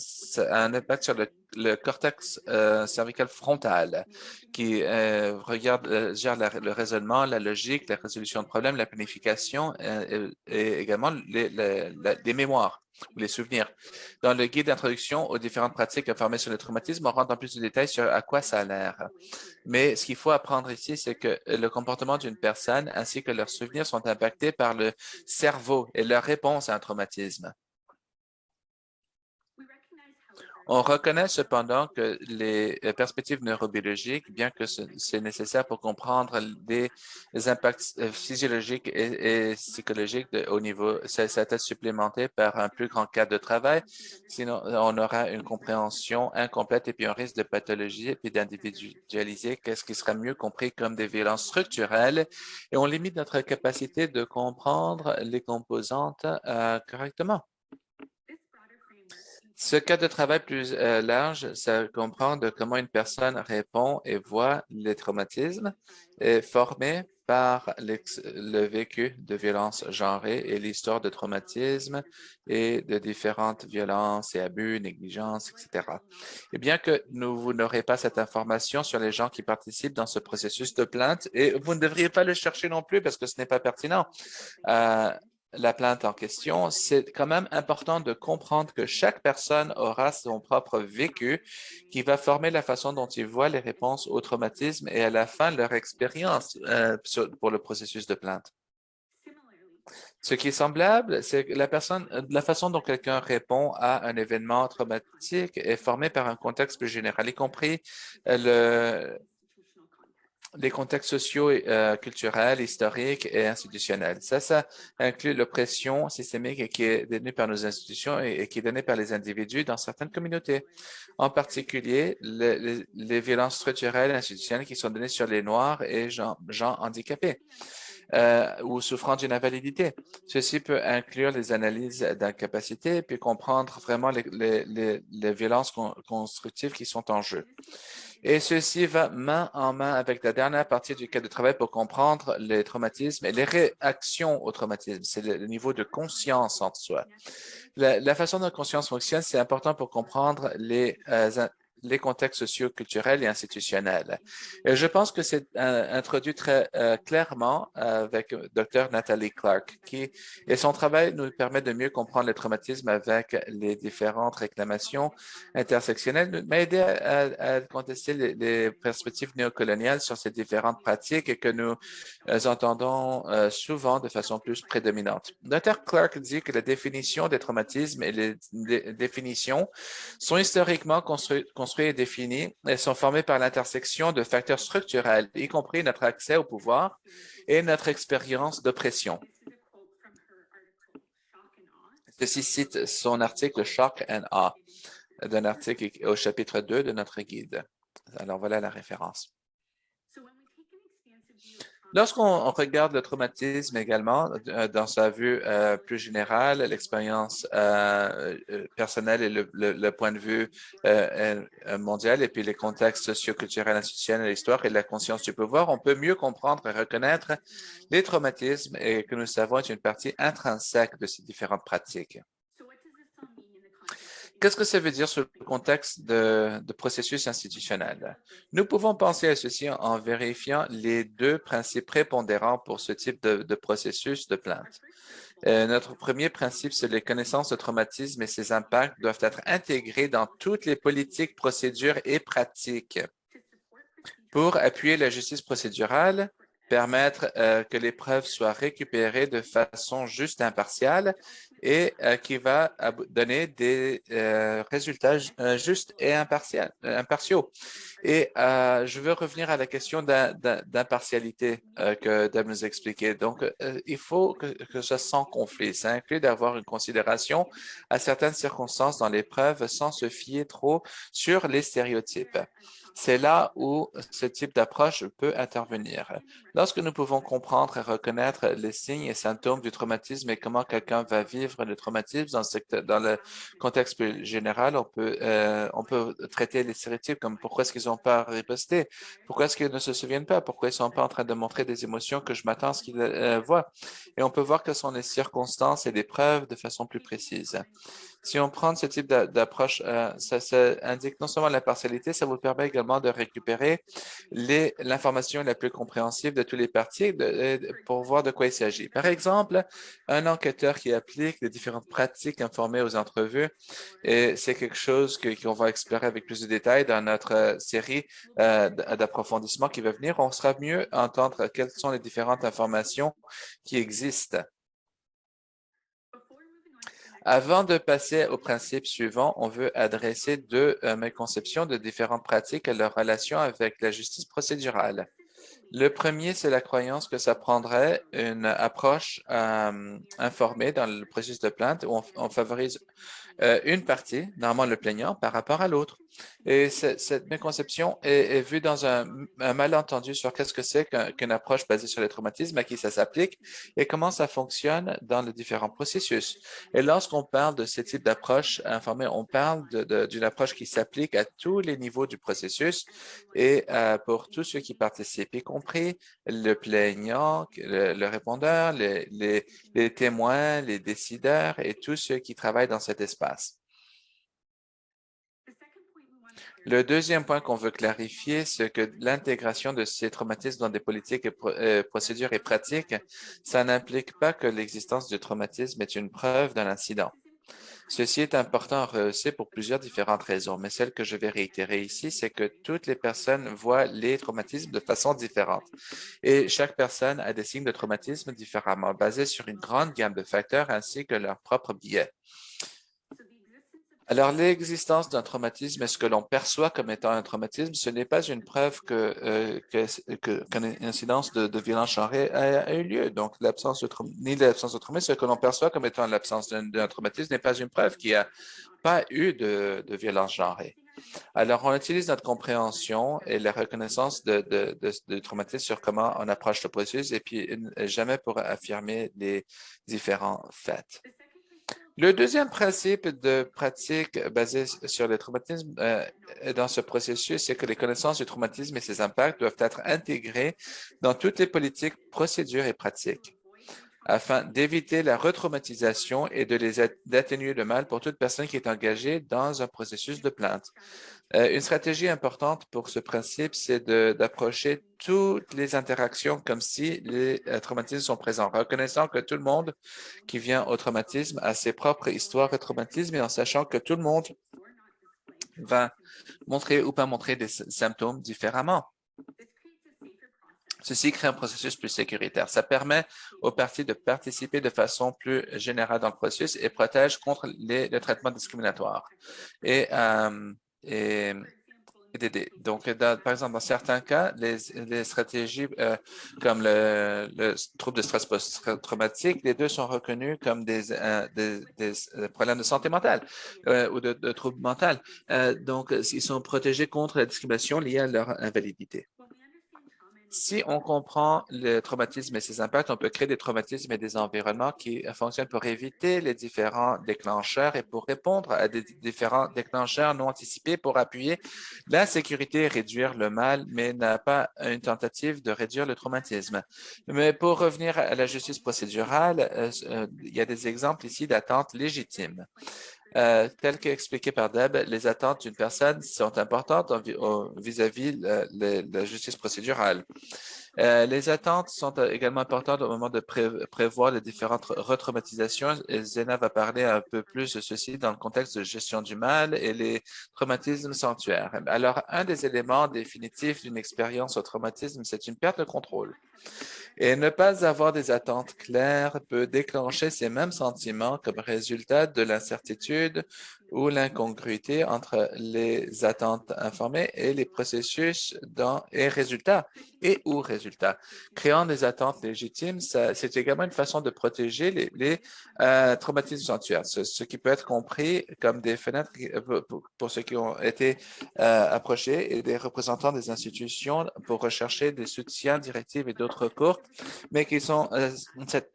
un impact sur le cortex cervical frontal qui gère le raisonnement, la logique, la résolution de problèmes, la planification et également les mémoires ou les souvenirs. Dans le guide d'introduction aux différentes pratiques informées sur le traumatisme, on rentre en plus de détails sur à quoi ça a l'air. Mais ce qu'il faut apprendre ici, c'est que le comportement d'une personne ainsi que leurs souvenirs sont impactés par le cerveau et leur réponse à un traumatisme. On reconnaît cependant que les perspectives neurobiologiques, bien que c'est nécessaire pour comprendre des impacts physiologiques et psychologiques au niveau, ça doit être supplémenté par un plus grand cadre de travail. Sinon, on aura une compréhension incomplète et puis un risque de pathologie et puis d'individualiser qu'est-ce qui sera mieux compris comme des violences structurelles et on limite notre capacité de comprendre les composantes correctement. Ce cas de travail plus large, ça comprend de comment une personne répond et voit les traumatismes est formé par le vécu de violences genrées et l'histoire de traumatisme et de différentes violences et abus, négligences, etc. Et bien que vous n'aurez pas cette information sur les gens qui participent dans ce processus de plainte, et vous ne devriez pas le chercher non plus parce que ce n'est pas pertinent. La plainte en question, c'est quand même important de comprendre que chaque personne aura son propre vécu qui va former la façon dont ils voient les réponses au traumatisme et à la fin leur expérience pour le processus de plainte. Ce qui est semblable, c'est que la façon dont quelqu'un répond à un événement traumatique est formée par un contexte plus général, y compris les contextes sociaux, culturels, historiques et institutionnels. Ça inclut l'oppression systémique qui est donnée par nos institutions et qui est donnée par les individus dans certaines communautés. En particulier, les violences structurelles et institutionnelles qui sont données sur les Noirs et gens handicapés. Ou souffrant d'une invalidité. Ceci peut inclure les analyses d'incapacité puis comprendre vraiment les violences constructives qui sont en jeu. Et ceci va main en main avec la dernière partie du cas de travail pour comprendre les traumatismes et les réactions aux traumatismes. C'est le niveau de conscience en soi. La façon dont la conscience fonctionne, c'est important pour comprendre les contextes socio-culturels et institutionnels. Et je pense que c'est introduit très clairement avec Dr. Nathalie Clark, et son travail nous permet de mieux comprendre les traumatismes avec les différentes réclamations intersectionnelles, m'a aidé à contester les perspectives néocoloniales sur ces différentes pratiques et que nous entendons souvent de façon plus prédominante. Dr. Clark dit que la définition des traumatismes et les définitions sont historiquement construites et définies et sont formées par l'intersection de facteurs structurels, y compris notre accès au pouvoir et notre expérience d'oppression. Ceci cite son article Shock and Awe, d'un article au chapitre 2 de notre guide. Alors voilà la référence. Lorsqu'on regarde le traumatisme également dans sa vue plus générale, l'expérience personnelle et le point de vue mondial et puis les contextes socio-culturels, institutionnels, l'histoire et la conscience du pouvoir, on peut mieux comprendre et reconnaître les traumatismes et que nous savons est une partie intrinsèque de ces différentes pratiques. Qu'est-ce que ça veut dire sur le contexte de processus institutionnel? Nous pouvons penser à ceci en vérifiant les deux principes prépondérants pour ce type de processus de plainte. Notre premier principe, c'est les connaissances de traumatisme et ses impacts doivent être intégrés dans toutes les politiques, procédures et pratiques. Pour appuyer la justice procédurale, permettre que les preuves soient récupérées de façon juste et impartiale et qui va donner des résultats justes et impartiaux. Et je veux revenir à la question d'impartialité que Deb nous expliquait. Donc, il faut que ce soit sans conflit. Ça inclut d'avoir une considération à certaines circonstances dans les preuves sans se fier trop sur les stéréotypes. C'est là où ce type d'approche peut intervenir. Lorsque nous pouvons comprendre et reconnaître les signes et symptômes du traumatisme et comment quelqu'un va vivre le traumatisme dans le contexte plus général, on peut traiter les stéréotypes comme pourquoi est-ce qu'ils n'ont pas riposté, pourquoi est-ce qu'ils ne se souviennent pas, pourquoi ils ne sont pas en train de montrer des émotions que je m'attends à ce qu'ils voient. Et on peut voir quelles sont les circonstances et les preuves de façon plus précise. Si on prend ce type d'approche, ça indique non seulement la partialité, ça vous permet également de récupérer l'information la plus compréhensible de tous les parties pour voir de quoi il s'agit. Par exemple, un enquêteur qui applique les différentes pratiques informées aux entrevues, et c'est quelque chose qu'on va explorer avec plus de détails dans notre série d'approfondissement qui va venir. On sera mieux à entendre quelles sont les différentes informations qui existent. Avant de passer au principe suivant, on veut adresser deux méconceptions de différentes pratiques et leur relation avec la justice procédurale. Le premier, c'est la croyance que ça prendrait une approche informée dans le processus de plainte où on favorise une partie, normalement le plaignant, par rapport à l'autre. Et cette méconception est vue dans un malentendu sur qu'est-ce que c'est qu'une approche basée sur les traumatismes, à qui ça s'applique et comment ça fonctionne dans les différents processus. Et lorsqu'on parle de ce type d'approche informée, on parle d'une approche qui s'applique à tous les niveaux du processus et pour tous ceux qui participent, y compris le plaignant, le répondeur, les témoins, les décideurs et tous ceux qui travaillent dans cet espace. Le deuxième point qu'on veut clarifier, c'est que l'intégration de ces traumatismes dans des politiques, procédures et pratiques, ça n'implique pas que l'existence du traumatisme est une preuve d'un incident. Ceci est important à rehausser pour plusieurs différentes raisons, mais celle que je vais réitérer ici, c'est que toutes les personnes voient les traumatismes de façon différente. Et chaque personne a des signes de traumatisme différemment, basés sur une grande gamme de facteurs ainsi que leur propre biais. Alors, l'existence d'un traumatisme et ce que l'on perçoit comme étant un traumatisme, ce n'est pas une preuve qu'une incidence de violence genrée a eu lieu. Donc, ni l'absence de traumatisme, ce que l'on perçoit comme étant l'absence d'un traumatisme n'est pas une preuve qu'il n'y a pas eu de violence genrée. Alors, on utilise notre compréhension et la reconnaissance de traumatisme sur comment on approche le processus et puis jamais pour affirmer les différents faits. Le deuxième principe de pratique basé sur le traumatisme dans ce processus, c'est que les connaissances du traumatisme et ses impacts doivent être intégrées dans toutes les politiques, procédures et pratiques afin d'éviter la retraumatisation et d'atténuer le mal pour toute personne qui est engagée dans un processus de plainte. Une stratégie importante pour ce principe, c'est d'approcher toutes les interactions comme si les traumatismes sont présents, reconnaissant que tout le monde qui vient au traumatisme a ses propres histoires de traumatisme et en sachant que tout le monde va montrer ou pas montrer des symptômes différemment. Ceci crée un processus plus sécuritaire. Ça permet aux parties de participer de façon plus générale dans le processus et protège contre le traitement discriminatoire. Et donc, par exemple, dans certains cas, les stratégies comme le trouble de stress post-traumatique, les deux sont reconnus comme des problèmes de santé mentale ou de troubles mentaux. Donc, ils sont protégés contre la discrimination liée à leur invalidité. Si on comprend le traumatisme et ses impacts, on peut créer des traumatismes et des environnements qui fonctionnent pour éviter les différents déclencheurs et pour répondre à des différents déclencheurs non anticipés pour appuyer la sécurité et réduire le mal, mais n'a pas une tentative de réduire le traumatisme. Mais pour revenir à la justice procédurale, il y a des exemples ici d'attentes légitimes. Tel qu'expliqué par Deb, les attentes d'une personne sont importantes vis-à-vis de la justice procédurale. Les attentes sont également importantes au moment de prévoir les différentes retraumatisations. Et Zena va parler un peu plus de ceci dans le contexte de gestion du mal et les traumatismes sanctuaires. Alors, un des éléments définitifs d'une expérience au traumatisme, c'est une perte de contrôle. Et ne pas avoir des attentes claires peut déclencher ces mêmes sentiments comme résultat de l'incertitude ou l'incongruité entre les attentes informées et les processus et résultats ou résultats. Créant des attentes légitimes, c'est également une façon de protéger les traumatismes sanctuaires, ce qui peut être compris comme des fenêtres pour ceux qui ont été approchés et des représentants des institutions pour rechercher des soutiens directifs et d'autres recours, mais qui sont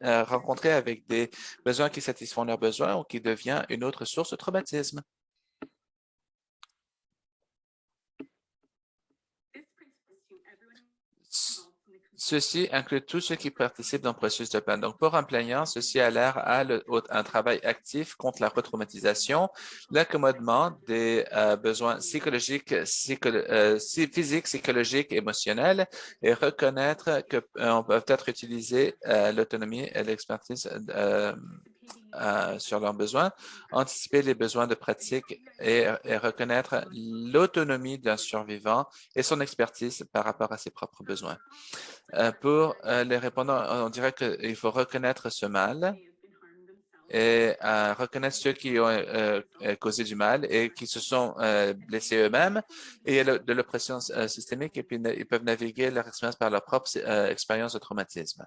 rencontrés avec des besoins qui satisfont leurs besoins ou qui devient une autre source de traumatisme. Ceci inclut tous ceux qui participent dans le processus de plainte. Donc, pour un plaignant, ceci a l'air à un travail actif contre la retraumatisation, l'accommodement des besoins psychologiques, physiques, psychologiques, émotionnels et reconnaître qu'on peut peut-être utiliser l'autonomie et l'expertise sur leurs besoins, anticiper les besoins de pratique et reconnaître l'autonomie d'un survivant et son expertise par rapport à ses propres besoins. Pour les répondants, on dirait qu'il faut reconnaître ce mal et reconnaître ceux qui ont causé du mal et qui se sont blessés eux-mêmes. Et il y a de l'oppression systémique et puis ils peuvent naviguer leur expérience par leur propre expérience de traumatisme.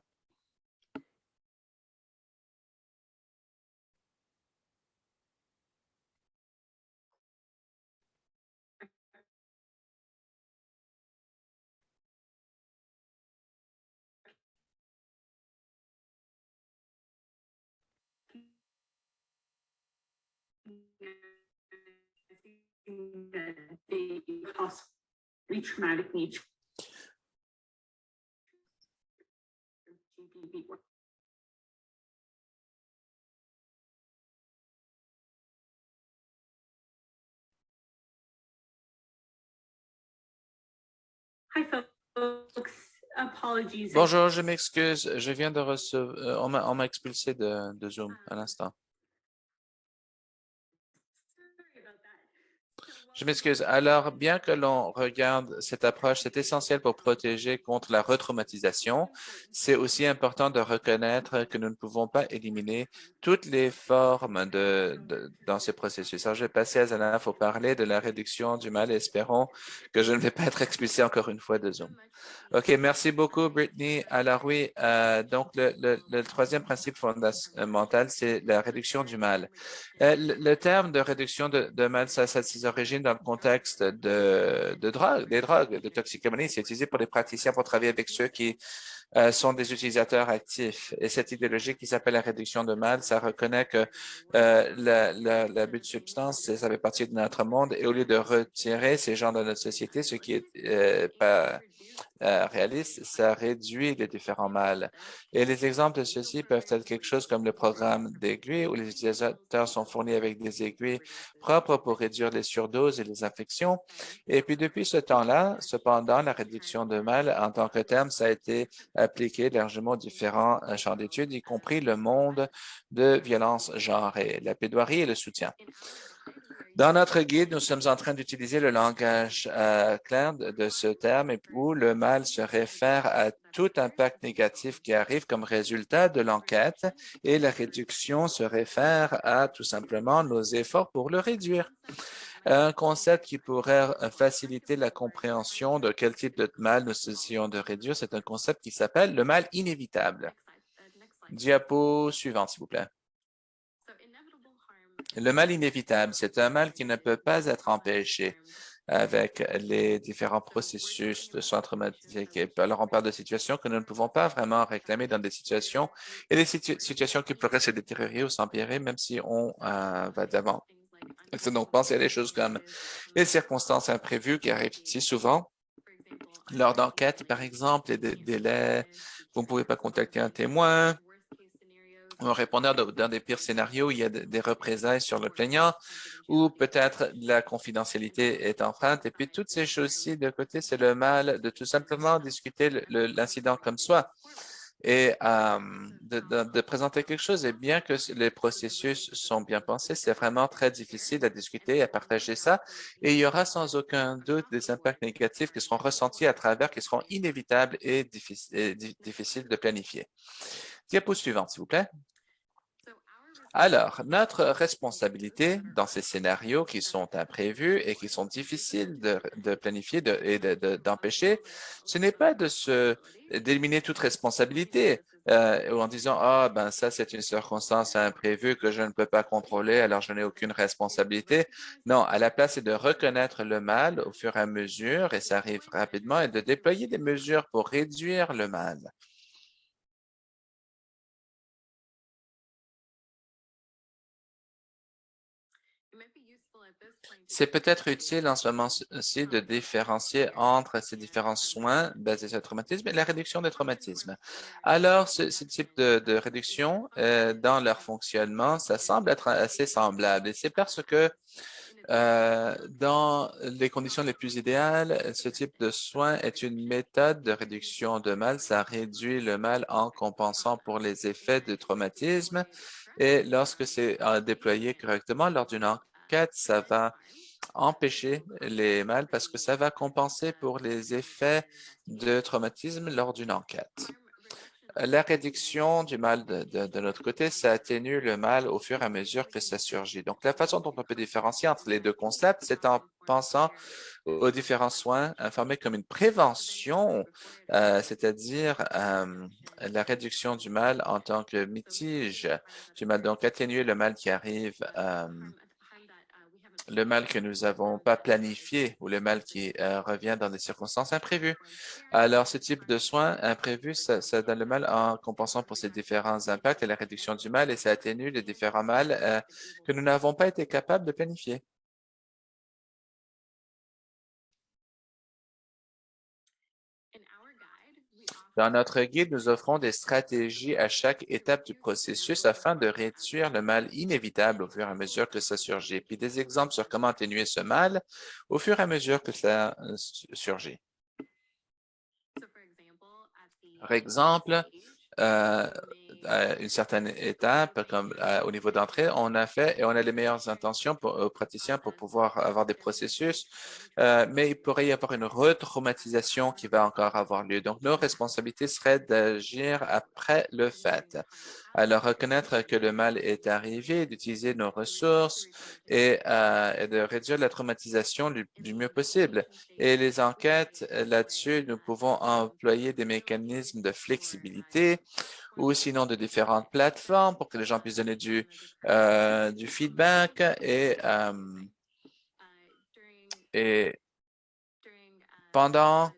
Bonjour, je m'excuse. Je viens de recevoir, on m'a expulsé de Zoom à l'instant. Je m'excuse. Alors, bien que l'on regarde cette approche, c'est essentiel pour protéger contre la retraumatisation. C'est aussi important de reconnaître que nous ne pouvons pas éliminer toutes les formes dans ce processus. Alors, je vais passer à Zana pour parler de la réduction du mal. Espérons que je ne vais pas être expulsé encore une fois de Zoom. OK, merci beaucoup, Brittany. Alors oui, donc le troisième principe fondamental, c'est la réduction du mal. Le terme de réduction de mal, ça a ses origines dans le contexte de drogue, des drogues, de toxicomanie. C'est utilisé pour les praticiens pour travailler avec ceux qui sont des utilisateurs actifs. Et cette idéologie qui s'appelle la réduction de mal, ça reconnaît que l'abus de substance, ça fait partie de notre monde. Et au lieu de retirer ces gens de notre société, ce qui est pas réaliste, ça réduit les différents mâles. Et les exemples de ceci peuvent être quelque chose comme le programme d'aiguilles où les utilisateurs sont fournis avec des aiguilles propres pour réduire les surdoses et les infections. Et puis depuis ce temps-là, cependant, la réduction de mâles en tant que terme, ça a été appliqué largement aux différents champs d'études, y compris le monde de violence genrée, la plaidoirie et le soutien. Dans notre guide, nous sommes en train d'utiliser le langage clair de ce terme où le mal se réfère à tout impact négatif qui arrive comme résultat de l'enquête et la réduction se réfère à tout simplement nos efforts pour le réduire. Un concept qui pourrait faciliter la compréhension de quel type de mal nous essayons de réduire, c'est un concept qui s'appelle le mal inévitable. Diapo suivante, s'il vous plaît. Le mal inévitable, c'est un mal qui ne peut pas être empêché avec les différents processus de soins traumatiques. Alors, on parle de situations que nous ne pouvons pas vraiment réclamer dans des situations et des situations qui pourraient se détériorer ou s'empirer même si on va d'avant. C'est donc penser à des choses comme les circonstances imprévues qui arrivent si souvent lors d'enquêtes, par exemple, les délais, vous ne pouvez pas contacter un témoin, un répondeur dans des pires scénarios, il y a des représailles sur le plaignant ou peut-être la confidentialité est enfreinte. Et puis, toutes ces choses-ci de côté, c'est le mal de tout simplement discuter l'incident comme soi et de présenter quelque chose. Et bien que les processus sont bien pensés, c'est vraiment très difficile à discuter et à partager ça. Et il y aura sans aucun doute des impacts négatifs qui seront ressentis à travers, qui seront inévitables et difficiles de planifier. Diapo suivante, s'il vous plaît. Alors, notre responsabilité dans ces scénarios qui sont imprévus et qui sont difficiles de planifier et d'empêcher, ce n'est pas d'éliminer toute responsabilité en disant, ah, ben ça, c'est une circonstance imprévue que je ne peux pas contrôler, alors je n'ai aucune responsabilité. Non, à la place, c'est de reconnaître le mal au fur et à mesure, et ça arrive rapidement, et de déployer des mesures pour réduire le mal. C'est peut-être utile en ce moment-ci de différencier entre ces différents soins basés sur le traumatisme et la réduction des traumatismes. Alors, ce type de réduction, dans leur fonctionnement, ça semble être assez semblable. Et c'est parce que dans les conditions les plus idéales, ce type de soin est une méthode de réduction de mal. Ça réduit le mal en compensant pour les effets de traumatisme. Et lorsque c'est déployé correctement lors d'une enquête, ça va empêcher les mâles parce que ça va compenser pour les effets de traumatisme lors d'une enquête. La réduction du mal de notre côté, ça atténue le mal au fur et à mesure que ça surgit. Donc, la façon dont on peut différencier entre les deux concepts, c'est en pensant aux différents soins informés comme une prévention, c'est-à-dire la réduction du mal en tant que mitige du mal. Donc, atténuer le mal qui arrive, le mal que nous n'avons pas planifié ou le mal qui revient dans des circonstances imprévues. Alors, ce type de soins imprévus, ça donne le mal en compensant pour ces différents impacts et la réduction du mal et ça atténue les différents mal que nous n'avons pas été capables de planifier. Dans notre guide, nous offrons des stratégies à chaque étape du processus afin de réduire le mal inévitable au fur et à mesure que ça surgit, puis des exemples sur comment atténuer ce mal au fur et à mesure que ça surgit. Par exemple, euh, à une certaine étape, comme au niveau d'entrée, on a fait et on a les meilleures intentions aux praticiens pour pouvoir avoir des processus, mais il pourrait y avoir une retraumatisation qui va encore avoir lieu. Donc, nos responsabilités seraient d'agir après le fait. Alors, reconnaître que le mal est arrivé, d'utiliser nos ressources et de réduire la traumatisation du mieux possible. Et les enquêtes là-dessus, nous pouvons employer des mécanismes de flexibilité ou sinon de différentes plateformes pour que les gens puissent donner du feedback et pendant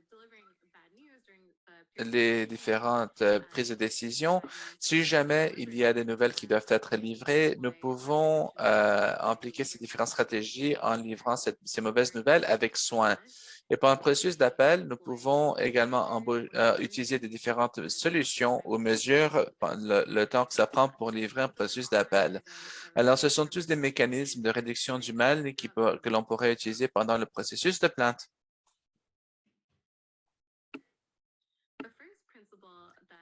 les différentes prises de décision. Si jamais il y a des nouvelles qui doivent être livrées, nous pouvons impliquer ces différentes stratégies en livrant ces mauvaises nouvelles avec soin. Et pendant le processus d'appel, nous pouvons également utiliser des différentes solutions ou mesures le temps que ça prend pour livrer un processus d'appel. Alors, ce sont tous des mécanismes de réduction du mal que l'on pourrait utiliser pendant le processus de plainte.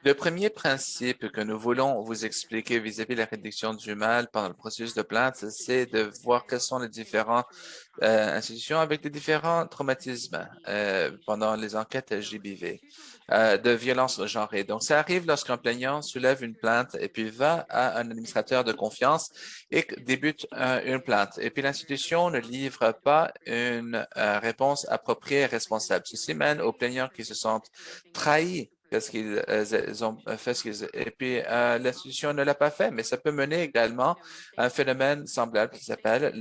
Le premier principe que nous voulons vous expliquer vis-à-vis de la réduction du mal pendant le processus de plainte, c'est de voir quels sont les différentes institutions avec les différents traumatismes pendant les enquêtes LGBV de violence genrée. Donc, ça arrive lorsqu'un plaignant soulève une plainte et puis va à un administrateur de confiance et débute une plainte. Et puis, l'institution ne livre pas une réponse appropriée et responsable. Ceci mène aux plaignants qui se sentent trahis parce qu'ils ont fait ce qu'ils... Et puis, l'institution ne l'a pas fait, mais ça peut mener également à un phénomène semblable qui s'appelle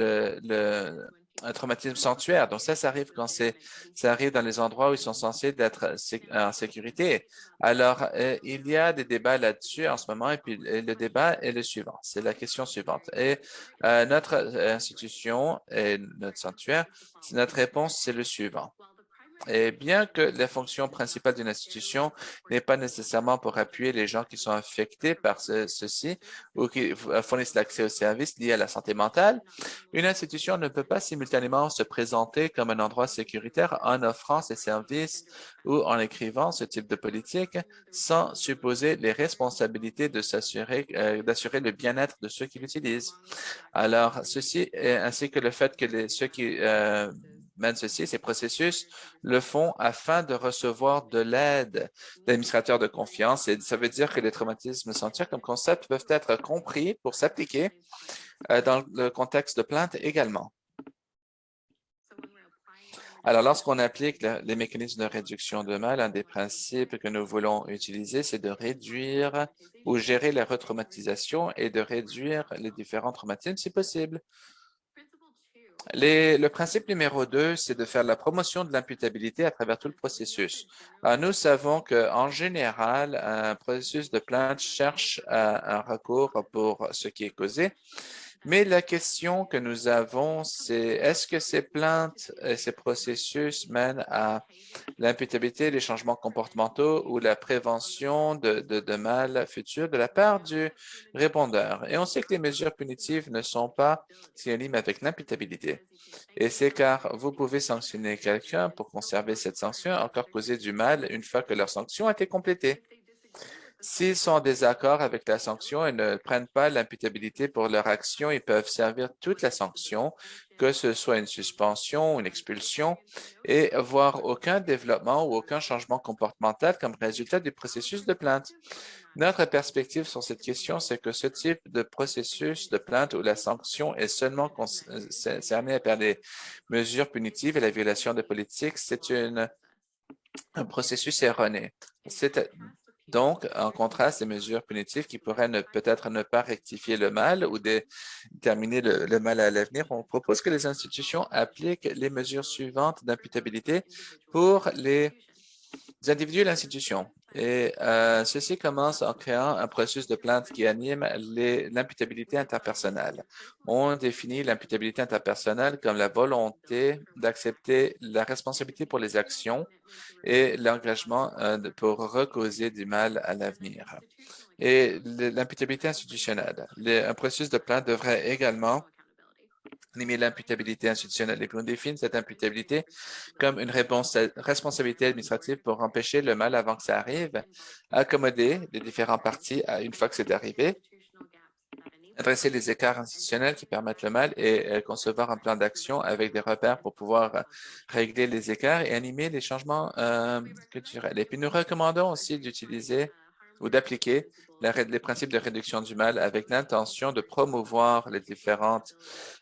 un traumatisme sanctuaire. Donc, ça arrive quand ça arrive dans les endroits où ils sont censés être en sécurité. Alors, il y a des débats là-dessus en ce moment, et puis le débat est le suivant. C'est la question suivante. Et notre institution et notre sanctuaire, notre réponse, c'est le suivant. Et bien que la fonction principale d'une institution n'est pas nécessairement pour appuyer les gens qui sont affectés par ceci ou qui fournissent l'accès aux services liés à la santé mentale, une institution ne peut pas simultanément se présenter comme un endroit sécuritaire en offrant ses services ou en écrivant ce type de politique sans supposer les responsabilités de d'assurer le bien-être de ceux qui l'utilisent. Alors, ceci, ainsi que le fait que ceux qui mènent ces processus, le font afin de recevoir de l'aide d'administrateurs de confiance. Et ça veut dire que les traumatismes sanctuaires comme concept peuvent être compris pour s'appliquer dans le contexte de plainte également. Alors, lorsqu'on applique les mécanismes de réduction de mal, un des principes que nous voulons utiliser, c'est de réduire ou gérer la retraumatisation et de réduire les différents traumatismes si possible. Le principe numéro 2, c'est de faire la promotion de l'imputabilité à travers tout le processus. Nous savons qu'en général, un processus de plainte cherche un recours pour ce qui est causé. Mais la question que nous avons, c'est est-ce que ces plaintes et ces processus mènent à l'imputabilité, les changements comportementaux ou la prévention de mal futurs de la part du répondeur? Et on sait que les mesures punitives ne sont pas synonymes avec l'imputabilité. Et c'est car vous pouvez sanctionner quelqu'un pour conserver cette sanction, encore causer du mal une fois que leur sanction a été complétée. S'ils sont en désaccord avec la sanction et ne prennent pas l'imputabilité pour leur action, ils peuvent servir toute la sanction, que ce soit une suspension, une expulsion, et voir aucun développement ou aucun changement comportemental comme résultat du processus de plainte. Notre perspective sur cette question, c'est que ce type de processus de plainte où la sanction est seulement concernée par des mesures punitives et la violation de politique, c'est un processus erroné. C'est donc, en contraste, des mesures punitives qui pourraient peut-être ne pas rectifier le mal ou déterminer le mal à l'avenir, on propose que les institutions appliquent les mesures suivantes d'imputabilité pour les individus et l'institution. Et ceci commence en créant un processus de plainte qui anime l'imputabilité interpersonnelle. On définit l'imputabilité interpersonnelle comme la volonté d'accepter la responsabilité pour les actions et l'engagement pour recauser du mal à l'avenir. Et l'imputabilité institutionnelle. Un processus de plainte devrait également animer l'imputabilité institutionnelle. Et puis on définit cette imputabilité comme une responsabilité administrative pour empêcher le mal avant que ça arrive, accommoder les différents parties une fois que c'est arrivé, adresser les écarts institutionnels qui permettent le mal et concevoir un plan d'action avec des repères pour pouvoir régler les écarts et animer les changements culturels. Et puis, nous recommandons aussi d'utiliser ou d'appliquer les principes de réduction du mal avec l'intention de promouvoir les différentes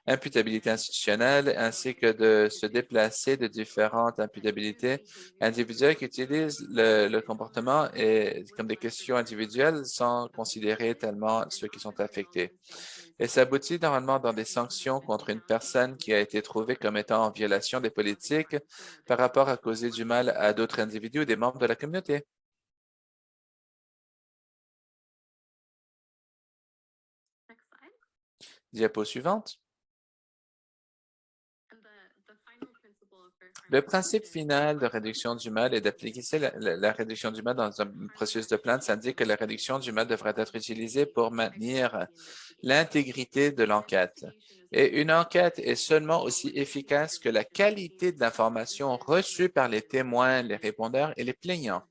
imputabilités institutionnelles ainsi que de se déplacer de différentes imputabilités individuelles qui utilisent le comportement comme des questions individuelles sans considérer tellement ceux qui sont affectés. Et ça aboutit normalement dans des sanctions contre une personne qui a été trouvée comme étant en violation des politiques par rapport à causer du mal à d'autres individus ou des membres de la communauté. Diapo suivante. Le principe final de réduction du mal est d'appliquer la réduction du mal dans un processus de plainte. Ça indique que la réduction du mal devrait être utilisée pour maintenir l'intégrité de l'enquête. Et une enquête est seulement aussi efficace que la qualité de l'information reçue par les témoins, les répondeurs et les plaignants.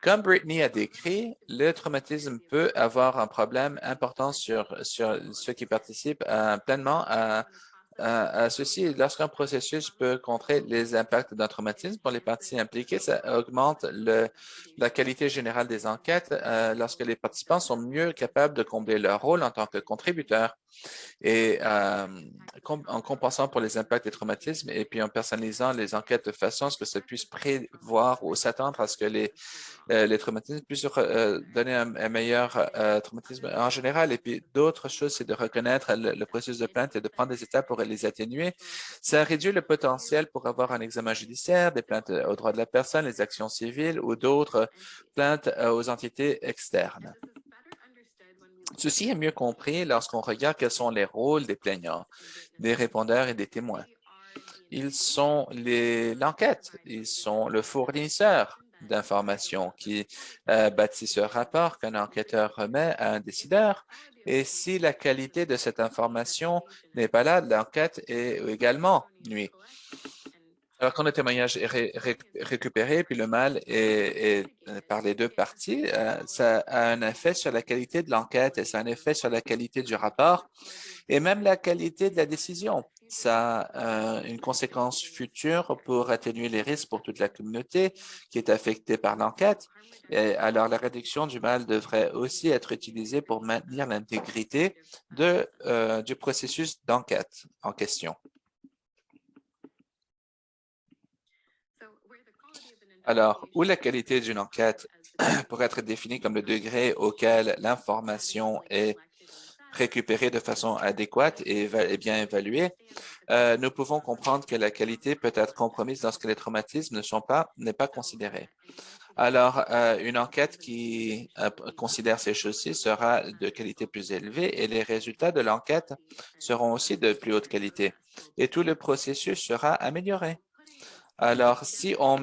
Comme Brittany a décrit, le traumatisme peut avoir un problème important sur ceux qui participent pleinement à ceci. Lorsqu'un processus peut contrer les impacts d'un traumatisme pour les parties impliquées, ça augmente la qualité générale des enquêtes lorsque les participants sont mieux capables de combler leur rôle en tant que contributeurs et en compensant pour les impacts des traumatismes et puis en personnalisant les enquêtes de façon à ce que ça puisse prévoir ou s'attendre à ce que les traumatismes puissent donner un meilleur traumatisme en général. Et puis, d'autres choses, c'est de reconnaître le processus de plainte et de prendre des étapes pour les atténuer. Ça réduit le potentiel pour avoir un examen judiciaire, des plaintes aux droits de la personne, les actions civiles ou d'autres plaintes aux entités externes. Ceci est mieux compris lorsqu'on regarde quels sont les rôles des plaignants, des répondeurs et des témoins. Ils sont l'enquête, ils sont le fournisseur d'informations qui bâtit ce rapport qu'un enquêteur remet à un décideur. Et si la qualité de cette information n'est pas là, l'enquête est également nuit. Alors, quand le témoignage est récupéré, puis le mal est par les deux parties, ça a un effet sur la qualité de l'enquête et ça a un effet sur la qualité du rapport et même la qualité de la décision. Ça a une conséquence future pour atténuer les risques pour toute la communauté qui est affectée par l'enquête. Alors, la réduction du mal devrait aussi être utilisée pour maintenir l'intégrité du processus d'enquête en question. Alors, où la qualité d'une enquête pourrait être définie comme le degré auquel l'information est récupérée de façon adéquate et bien évaluée, nous pouvons comprendre que la qualité peut être compromise lorsque les traumatismes n'est pas considéré. Alors, une enquête qui considère ces choses-ci sera de qualité plus élevée et les résultats de l'enquête seront aussi de plus haute qualité et tout le processus sera amélioré. Alors, si on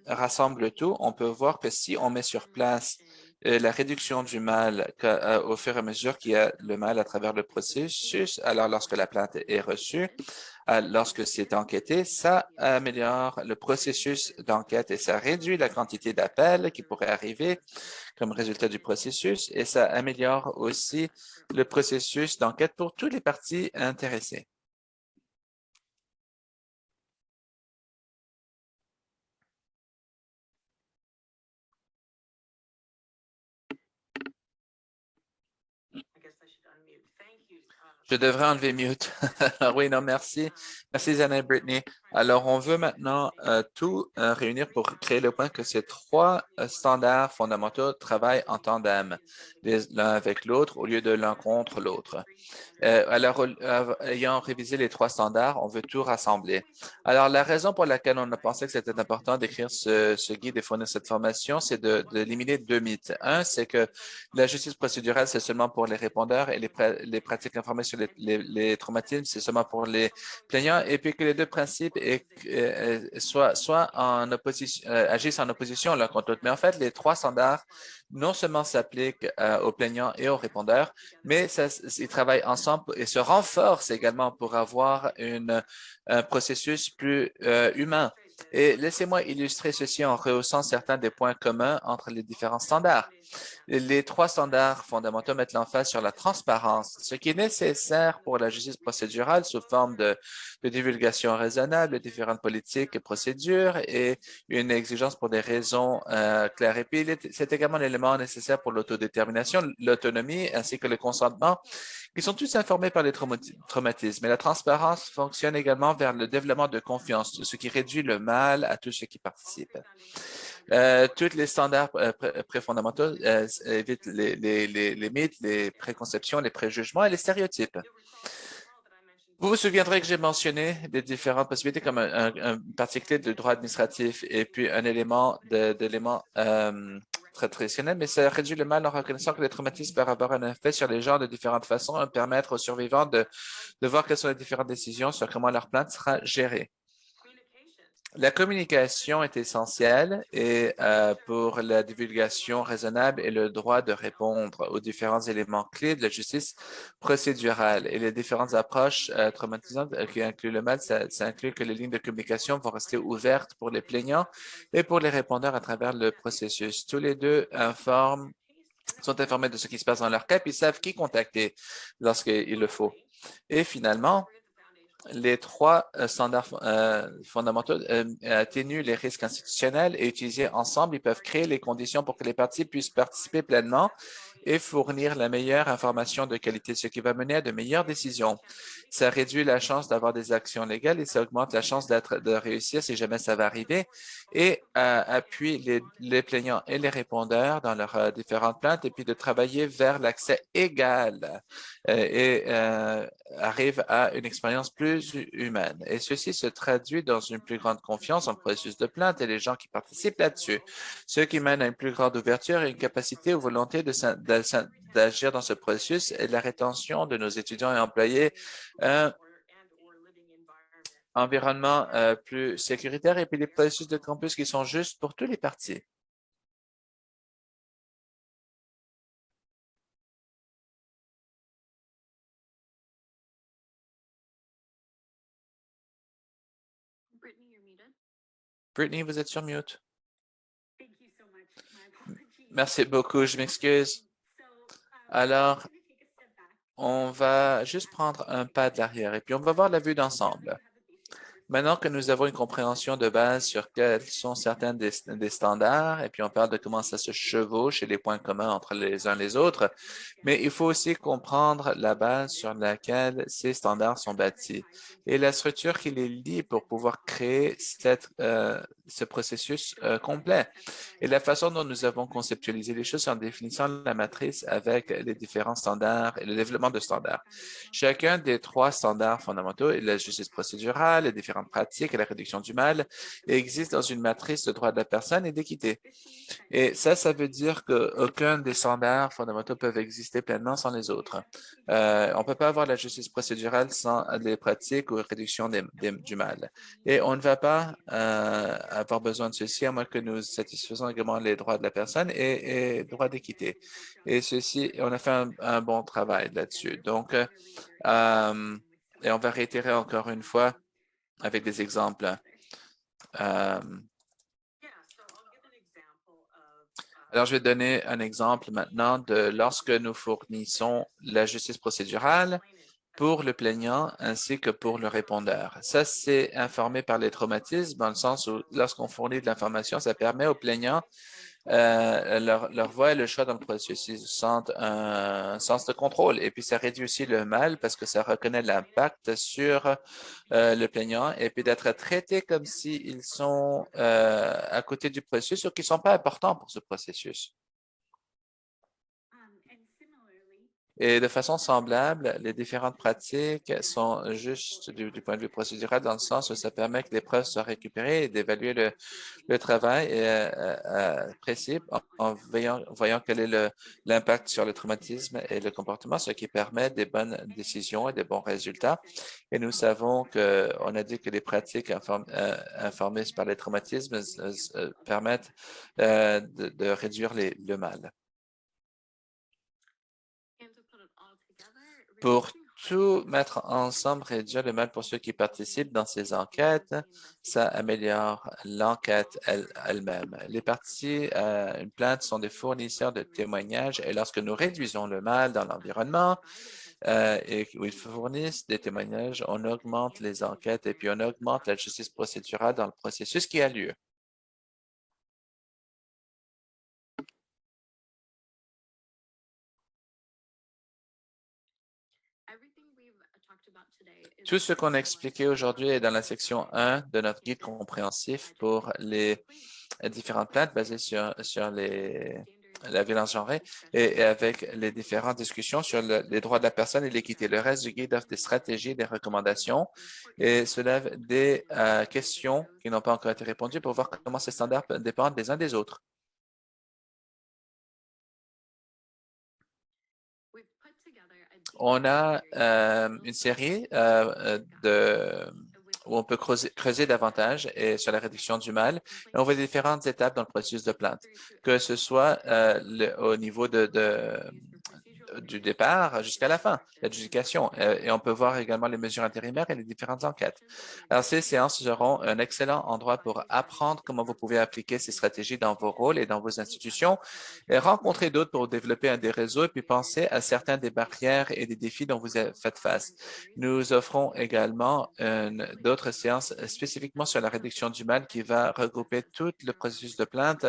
rassemble le tout, on peut voir que si on met sur place la réduction du mal au fur et à mesure qu'il y a le mal à travers le processus, alors lorsque la plainte est reçue, lorsque c'est enquêté, ça améliore le processus d'enquête et ça réduit la quantité d'appels qui pourraient arriver comme résultat du processus et ça améliore aussi le processus d'enquête pour toutes les parties intéressées. Je devrais enlever mute. Oui, non, merci. Merci, Zana et Brittany. Alors, on veut maintenant tout réunir pour créer le point que ces trois standards fondamentaux travaillent en tandem, l'un avec l'autre au lieu de l'un contre l'autre. Ayant révisé les trois standards, on veut tout rassembler. Alors, la raison pour laquelle on a pensé que c'était important d'écrire ce guide et fournir cette formation, c'est d'éliminer deux mythes. Un, c'est que la justice procédurale, c'est seulement pour les répondeurs et les pratiques informées sur les traumatismes, c'est seulement pour les plaignants, et puis que les deux principes soit en opposition, agissent en opposition l'un contre l'autre. Mais en fait, les trois standards non seulement s'appliquent aux plaignants et aux répondeurs, mais ils travaillent ensemble et se renforcent également pour avoir un processus plus humain. Et laissez-moi illustrer ceci en rehaussant certains des points communs entre les différents standards. Les trois standards fondamentaux mettent l'emphase sur la transparence, ce qui est nécessaire pour la justice procédurale sous forme de divulgation raisonnable de différentes politiques et procédures et une exigence pour des raisons claires. Et puis, c'est également l'élément nécessaire pour l'autodétermination, l'autonomie ainsi que le consentement, qui sont tous informés par les traumatismes. Et la transparence fonctionne également vers le développement de confiance, ce qui réduit le mal à tous ceux qui participent. Tous les standards préfondamentaux évitent les mythes, les préconceptions, les préjugements et les stéréotypes. Vous vous souviendrez que j'ai mentionné des différentes possibilités comme un partie clé de droit administratif et puis un élément d'éléments très traditionnel, mais ça réduit le mal en reconnaissant que les traumatismes peuvent avoir un effet sur les gens de différentes façons et permettre aux survivants de voir quelles sont les différentes décisions sur comment leur plainte sera gérée. La communication est essentielle et pour la divulgation raisonnable et le droit de répondre aux différents éléments clés de la justice procédurale et les différentes approches traumatisantes qui incluent le mal, ça inclut que les lignes de communication vont rester ouvertes pour les plaignants et pour les répondeurs à travers le processus. Tous les deux sont informés de ce qui se passe dans leur cas et savent qui contacter lorsqu'il le faut. Et finalement, les trois standards fondamentaux atténuent les risques institutionnels et utilisés ensemble, ils peuvent créer les conditions pour que les parties puissent participer pleinement et fournir la meilleure information de qualité, ce qui va mener à de meilleures décisions. Ça réduit la chance d'avoir des actions légales et ça augmente la chance de réussir si jamais ça va arriver et appuie les plaignants et les répondeurs dans leurs différentes plaintes et puis de travailler vers l'accès égal arrive à une expérience plus humaine. Et ceci se traduit dans une plus grande confiance en le processus de plainte et les gens qui participent là-dessus, ce qui mène à une plus grande ouverture et une capacité ou volonté d'agir dans ce processus et la rétention de nos étudiants et employés un environnement plus sécuritaire et puis les processus de campus qui sont justes pour tous les parties. Brittany, vous êtes sur mute. Merci beaucoup, je m'excuse. Alors, on va juste prendre un pas de l'arrière et puis on va voir la vue d'ensemble. Maintenant que nous avons une compréhension de base sur quels sont certains des standards, et puis on parle de comment ça se chevauche et les points communs entre les uns et les autres, mais il faut aussi comprendre la base sur laquelle ces standards sont bâtis et la structure qui les lie pour pouvoir créer ce processus complet. Et la façon dont nous avons conceptualisé les choses en définissant la matrice avec les différents standards et le développement de standards. Chacun des trois standards fondamentaux est la justice procédurale, les différentes pratiques et la réduction du mal existe dans une matrice de droits de la personne et d'équité. Et ça veut dire qu'aucun des standards fondamentaux peuvent exister pleinement sans les autres. On ne peut pas avoir la justice procédurale sans les pratiques ou réduction du mal. Et on ne va pas avoir besoin de ceci à moins que nous satisfaisons également les droits de la personne et droits d'équité. Et ceci, on a fait un bon travail là-dessus. Donc, et on va réitérer encore une fois avec des exemples. Alors, je vais donner un exemple maintenant de lorsque nous fournissons la justice procédurale pour le plaignant ainsi que pour le répondeur. Ça, c'est informé par les traumatismes dans le sens où lorsqu'on fournit de l'information, ça permet au plaignant leur voix et le choix dans le processus. Ils sentent un sens de contrôle. Et puis, ça réduit aussi le mal parce que ça reconnaît l'impact sur le plaignant et puis d'être traités comme s'ils sont à côté du processus ou qu'ils ne sont pas importants pour ce processus. Et de façon semblable, les différentes pratiques sont justes du point de vue procédural dans le sens où ça permet que les preuves soient récupérées et d'évaluer le travail précis en voyant quel est l'impact sur le traumatisme et le comportement, ce qui permet des bonnes décisions et des bons résultats. Et nous savons on a dit que les pratiques informées par les traumatismes permettent de réduire le mal. Pour tout mettre ensemble, réduire le mal pour ceux qui participent dans ces enquêtes, ça améliore l'enquête elle-même. Les parties à une plainte sont des fournisseurs de témoignages et lorsque nous réduisons le mal dans l'environnement et où ils fournissent des témoignages, on augmente les enquêtes et puis on augmente la justice procédurale dans le processus qui a lieu. Tout ce qu'on a expliqué aujourd'hui est dans la section 1 de notre guide compréhensif pour les différentes plaintes basées sur la violence genrée et avec les différentes discussions sur les droits de la personne et l'équité. Le reste du guide offre des stratégies, des recommandations et soulève des questions qui n'ont pas encore été répondues pour voir comment ces standards dépendent des uns des autres. On a une série où on peut creuser davantage et sur la réduction du mal. Et on voit différentes étapes dans le processus de plainte, que ce soit au niveau du départ jusqu'à la fin, l'adjudication. Et on peut voir également les mesures intérimaires et les différentes enquêtes. Alors, ces séances seront un excellent endroit pour apprendre comment vous pouvez appliquer ces stratégies dans vos rôles et dans vos institutions, et rencontrer d'autres pour développer des réseaux et puis penser à certains des barrières et des défis dont vous faites face. Nous offrons également d'autres séances spécifiquement sur la réduction du mal qui va regrouper tout le processus de plainte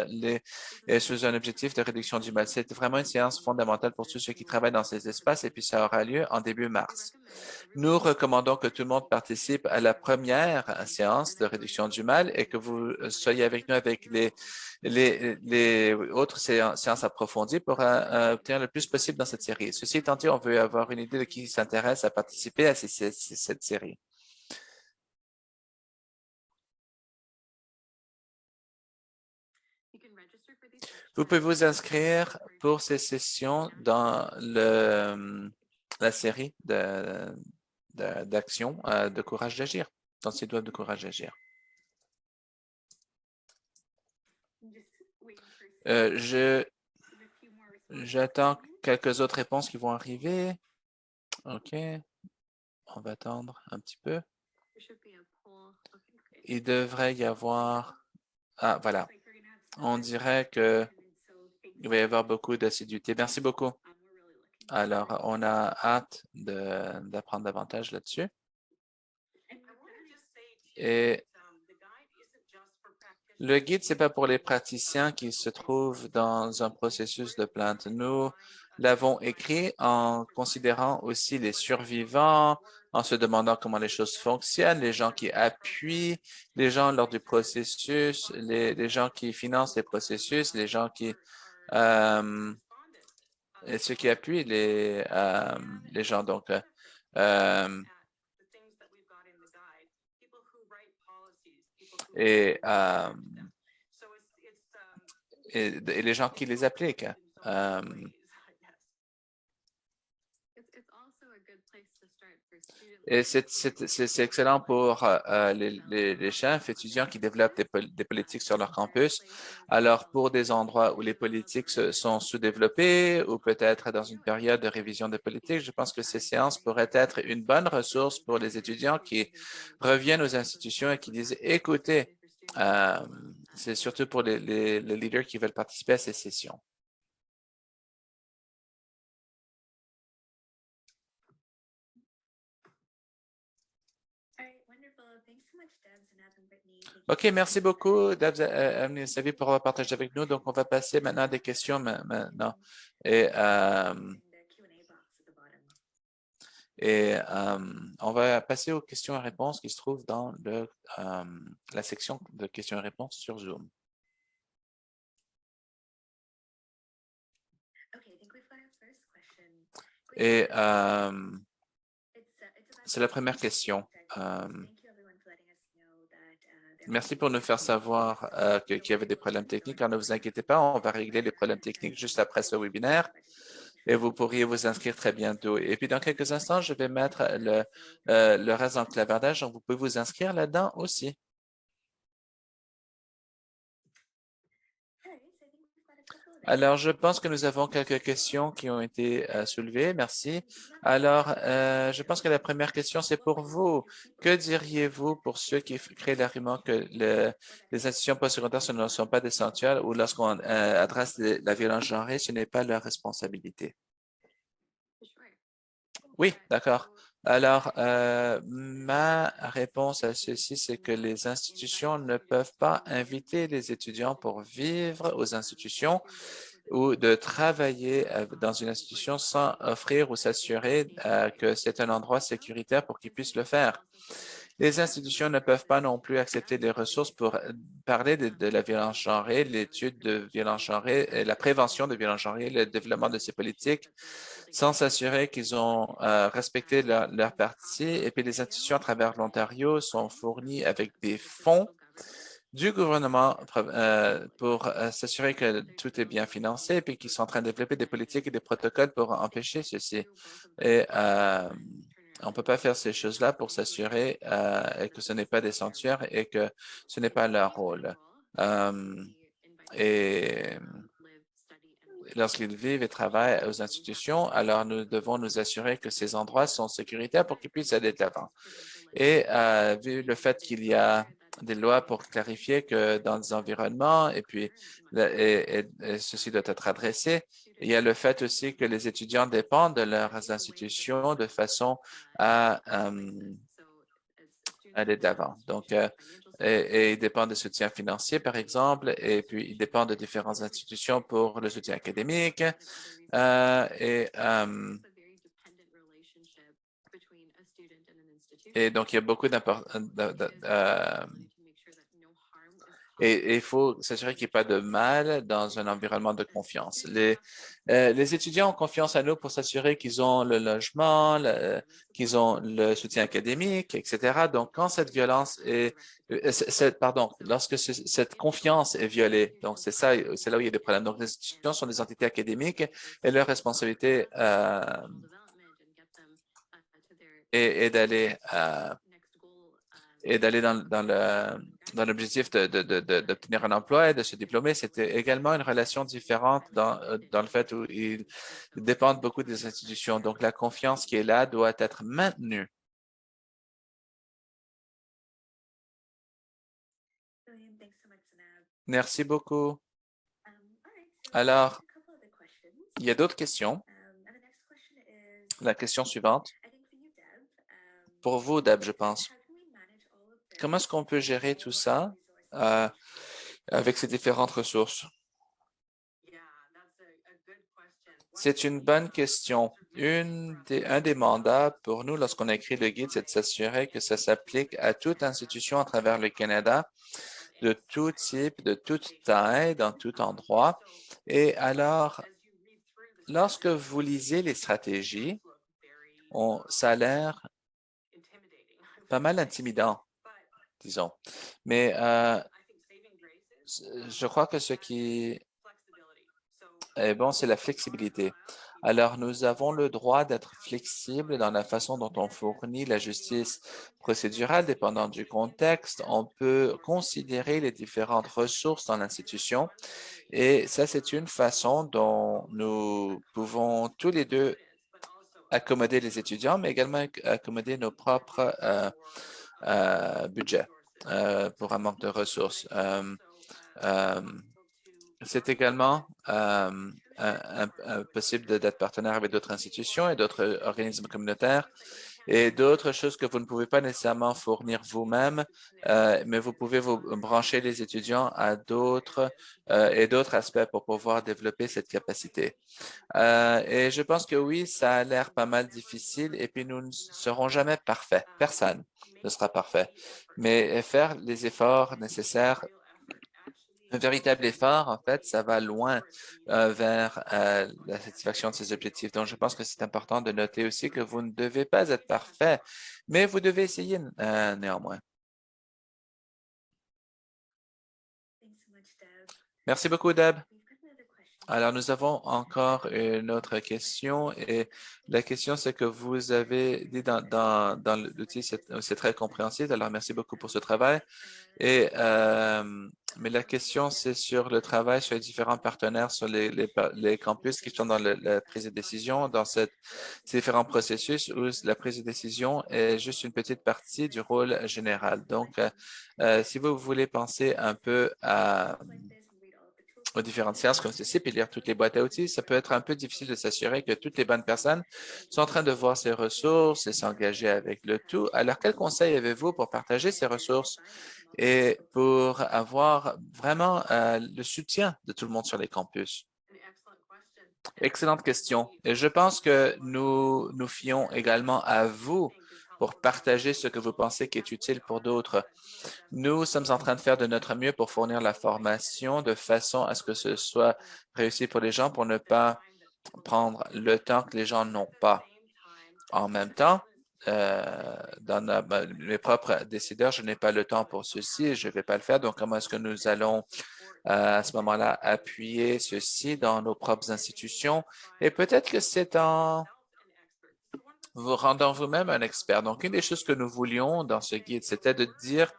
sous un objectif de réduction du mal. C'est vraiment une séance fondamentale pour tous ceux qui travaillent dans ces espaces et puis ça aura lieu en début mars. Nous recommandons que tout le monde participe à la première séance de réduction du mal et que vous soyez avec nous avec les autres séances approfondies pour obtenir le plus possible dans cette série. Ceci étant dit, on veut avoir une idée de qui s'intéresse à participer à cette série. Vous pouvez vous inscrire pour ces sessions dans la série d'actions de courage d'agir, dans ces doigts de courage d'agir. J'attends quelques autres réponses qui vont arriver. OK. On va attendre un petit peu. Il devrait y avoir... Ah, voilà. On dirait que il va y avoir beaucoup d'assiduité. Merci beaucoup. Alors, on a hâte d'apprendre davantage là-dessus. Et le guide, ce n'est pas pour les praticiens qui se trouvent dans un processus de plainte. Nous l'avons écrit en considérant aussi les survivants, en se demandant comment les choses fonctionnent, les gens qui appuient les gens lors du processus, les gens qui financent les processus, les gens qui et ceux qui appuient les gens. Donc, et, et les gens qui les appliquent. Et c'est excellent pour les chefs étudiants qui développent des politiques sur leur campus. Alors, pour des endroits où les politiques sont sous-développées ou peut-être dans une période de révision des politiques, je pense que ces séances pourraient être une bonne ressource pour les étudiants qui reviennent aux institutions et qui disent, écoutez, c'est surtout pour les leaders qui veulent participer à ces sessions. OK, merci beaucoup, Debs, Amni et Savi, pour avoir partagé avec nous. Donc, on va passer maintenant à des questions maintenant. Et, on va passer aux questions et réponses qui se trouvent dans la section de questions et réponses sur Zoom. Et c'est la première question. Merci pour nous faire savoir qu'il y avait des problèmes techniques. Alors, ne vous inquiétez pas, on va régler les problèmes techniques juste après ce webinaire et vous pourriez vous inscrire très bientôt. Et puis, dans quelques instants, je vais mettre le reste en clavardage, donc vous pouvez vous inscrire là-dedans aussi. Alors, je pense que nous avons quelques questions qui ont été soulevées. Merci. Alors, je pense que la première question, c'est pour vous. Que diriez-vous pour ceux qui créent l'argument que les institutions postsecondaires ne sont pas des sanctuaires ou lorsqu'on adresse la violence genrée, ce n'est pas leur responsabilité? Oui, d'accord. Alors, ma réponse à ceci, c'est que les institutions ne peuvent pas inviter les étudiants pour vivre aux institutions ou de travailler dans une institution sans offrir ou s'assurer que c'est un endroit sécuritaire pour qu'ils puissent le faire. Les institutions ne peuvent pas non plus accepter des ressources pour parler de la violence genrée, l'étude de violence genrée, la prévention de violence genrée, le développement de ces politiques, sans s'assurer qu'ils ont respecté leur partie. Et puis les institutions à travers l'Ontario sont fournies avec des fonds du gouvernement pour s'assurer que tout est bien financé et puis qu'ils sont en train de développer des politiques et des protocoles pour empêcher ceci. Et on ne peut pas faire ces choses-là pour s'assurer que ce n'est pas des sanctuaires et que ce n'est pas leur rôle. Et lorsqu'ils vivent et travaillent aux institutions, alors nous devons nous assurer que ces endroits sont sécuritaires pour qu'ils puissent aller de l'avant. Et vu le fait qu'il y a des lois pour clarifier que dans des environnements, et puis ceci doit être adressé, il y a le fait aussi que les étudiants dépendent de leurs institutions de façon à aller de l'avant. Donc, et ils dépendent de soutien financier, par exemple, et puis ils dépendent de différentes institutions pour le soutien académique. Et donc, il y a beaucoup d'importance. Et il faut s'assurer qu'il n'y ait pas de mal dans un environnement de confiance. Les étudiants ont confiance à nous pour s'assurer qu'ils ont le logement, qu'ils ont le soutien académique, etc. Donc, quand cette violence lorsque cette confiance est violée, donc c'est ça, c'est là où il y a des problèmes. Donc, les institutions sont des entités académiques et leur responsabilité est d'aller dans l'objectif d'obtenir un emploi et de se diplômer. C'était également une relation différente dans le fait où ils dépendent beaucoup des institutions. Donc, la confiance qui est là doit être maintenue. Merci beaucoup. Alors, il y a d'autres questions. La question suivante. Pour vous, Deb, je pense. Comment est-ce qu'on peut gérer tout ça avec ces différentes ressources? C'est une bonne question. Un des mandats pour nous, lorsqu'on a écrit le guide, c'est de s'assurer que ça s'applique à toute institution à travers le Canada, de tout type, de toute taille, dans tout endroit. Et alors, lorsque vous lisez les stratégies, ça a l'air pas mal intimidant, disons. Mais je crois que ce qui est bon, c'est la flexibilité. Alors, nous avons le droit d'être flexibles dans la façon dont on fournit la justice procédurale, dépendant du contexte. On peut considérer les différentes ressources dans l'institution et ça, c'est une façon dont nous pouvons tous les deux accommoder les étudiants, mais également accommoder nos propres budgets pour un manque de ressources. C'est également possible d'être partenaire avec d'autres institutions et d'autres organismes communautaires. et d'autres choses que vous ne pouvez pas nécessairement fournir vous-même, mais vous pouvez vous brancher les étudiants à d'autres et d'autres aspects pour pouvoir développer cette capacité. Et je pense que oui, ça a l'air pas mal difficile et puis nous ne serons jamais parfaits. Personne ne sera parfait. Mais faire les efforts nécessaires, un véritable effort, en fait, ça va loin vers la satisfaction de ces objectifs. Donc, je pense que c'est important de noter aussi que vous ne devez pas être parfait, mais vous devez essayer néanmoins. Merci beaucoup, Deb. Alors, nous avons encore une autre question et la question, c'est que vous avez dit dans l'outil, c'est très compréhensible. Alors, merci beaucoup pour ce travail. Et, mais la question, c'est sur le travail sur les différents partenaires sur les campus qui sont dans la prise de décision, dans ces différents processus où la prise de décision est juste une petite partie du rôle général. Donc, si vous voulez penser un peu aux différentes séances comme ceci, puis lire toutes les boîtes à outils, ça peut être un peu difficile de s'assurer que toutes les bonnes personnes sont en train de voir ces ressources et s'engager avec le tout. Alors, quel conseil avez-vous pour partager ces ressources et pour avoir vraiment le soutien de tout le monde sur les campus? Excellente question. Et je pense que nous nous fions également à vous pour partager ce que vous pensez qui est utile pour d'autres. Nous sommes en train de faire de notre mieux pour fournir la formation de façon à ce que ce soit réussi pour les gens pour ne pas prendre le temps que les gens n'ont pas. En même temps, dans mes propres décideurs, je n'ai pas le temps pour ceci et je ne vais pas le faire. Donc, comment est-ce que nous allons à ce moment-là appuyer ceci dans nos propres institutions? Et peut-être que c'est en vous rendant vous-même un expert. Donc, une des choses que nous voulions dans ce guide, c'était de dire,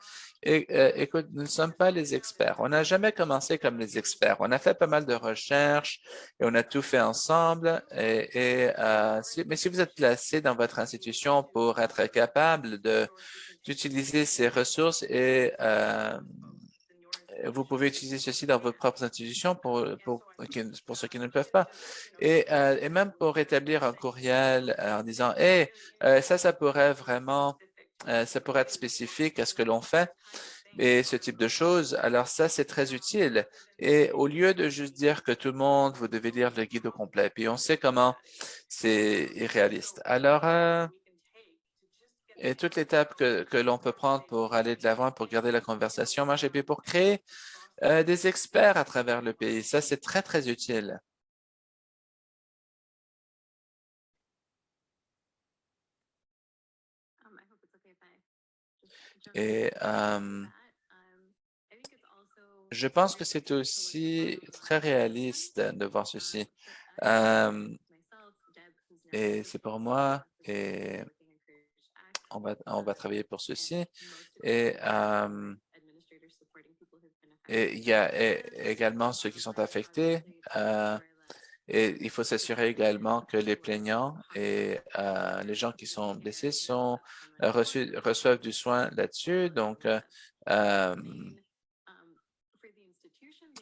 écoute, nous ne sommes pas les experts. On n'a jamais commencé comme les experts. On a fait pas mal de recherches et on a tout fait ensemble. Mais si vous êtes placé dans votre institution pour être capable d'utiliser ces ressources et vous pouvez utiliser ceci dans vos propres institutions pour ceux qui ne le peuvent pas. Et même pour établir un courriel en disant, hey, ça pourrait vraiment, ça pourrait être spécifique à ce que l'on fait et ce type de choses. Alors ça, c'est très utile. Et au lieu de juste dire que tout le monde, vous devez lire le guide au complet, puis on sait comment c'est irréaliste. Alors, et toute l'étape que l'on peut prendre pour aller de l'avant, pour garder la conversation, moi, j'ai pour créer des experts à travers le pays. Ça, c'est très, très utile. Et je pense que c'est aussi très réaliste de voir ceci. Et c'est pour moi, et on va travailler pour ceci. Et, et il y a également ceux qui sont affectés. Et il faut s'assurer également que les plaignants et les gens qui sont blessés reçoivent du soin là-dessus. Donc,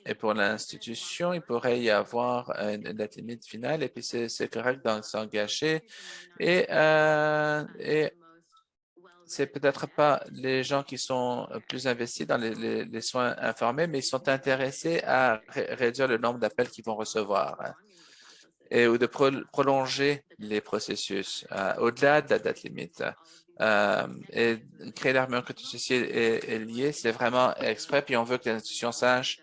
et pour l'institution, il pourrait y avoir une date limite finale et puis c'est correct d'en s'engager. Et c'est peut-être pas les gens qui sont plus investis dans les soins informés, mais ils sont intéressés à réduire le nombre d'appels qu'ils vont recevoir ou de prolonger les processus au-delà de la date limite. Et créer l'armure que tout ceci est lié, c'est vraiment exprès, puis on veut que l'institution sache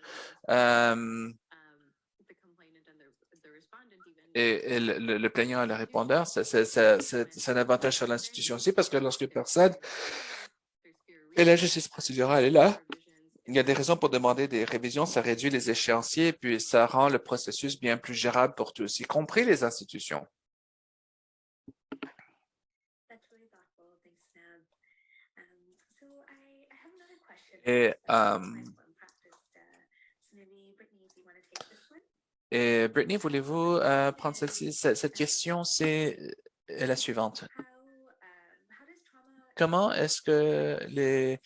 et le plaignant et le répondeur, c'est un avantage sur l'institution aussi parce que lorsque personne et la justice procédurale est là, il y a des raisons pour demander des révisions, ça réduit les échéanciers, puis ça rend le processus bien plus gérable pour tous, y compris les institutions. Et, et Brittany, voulez-vous prendre celle-ci? Cette question, c'est la suivante. Comment est-ce que les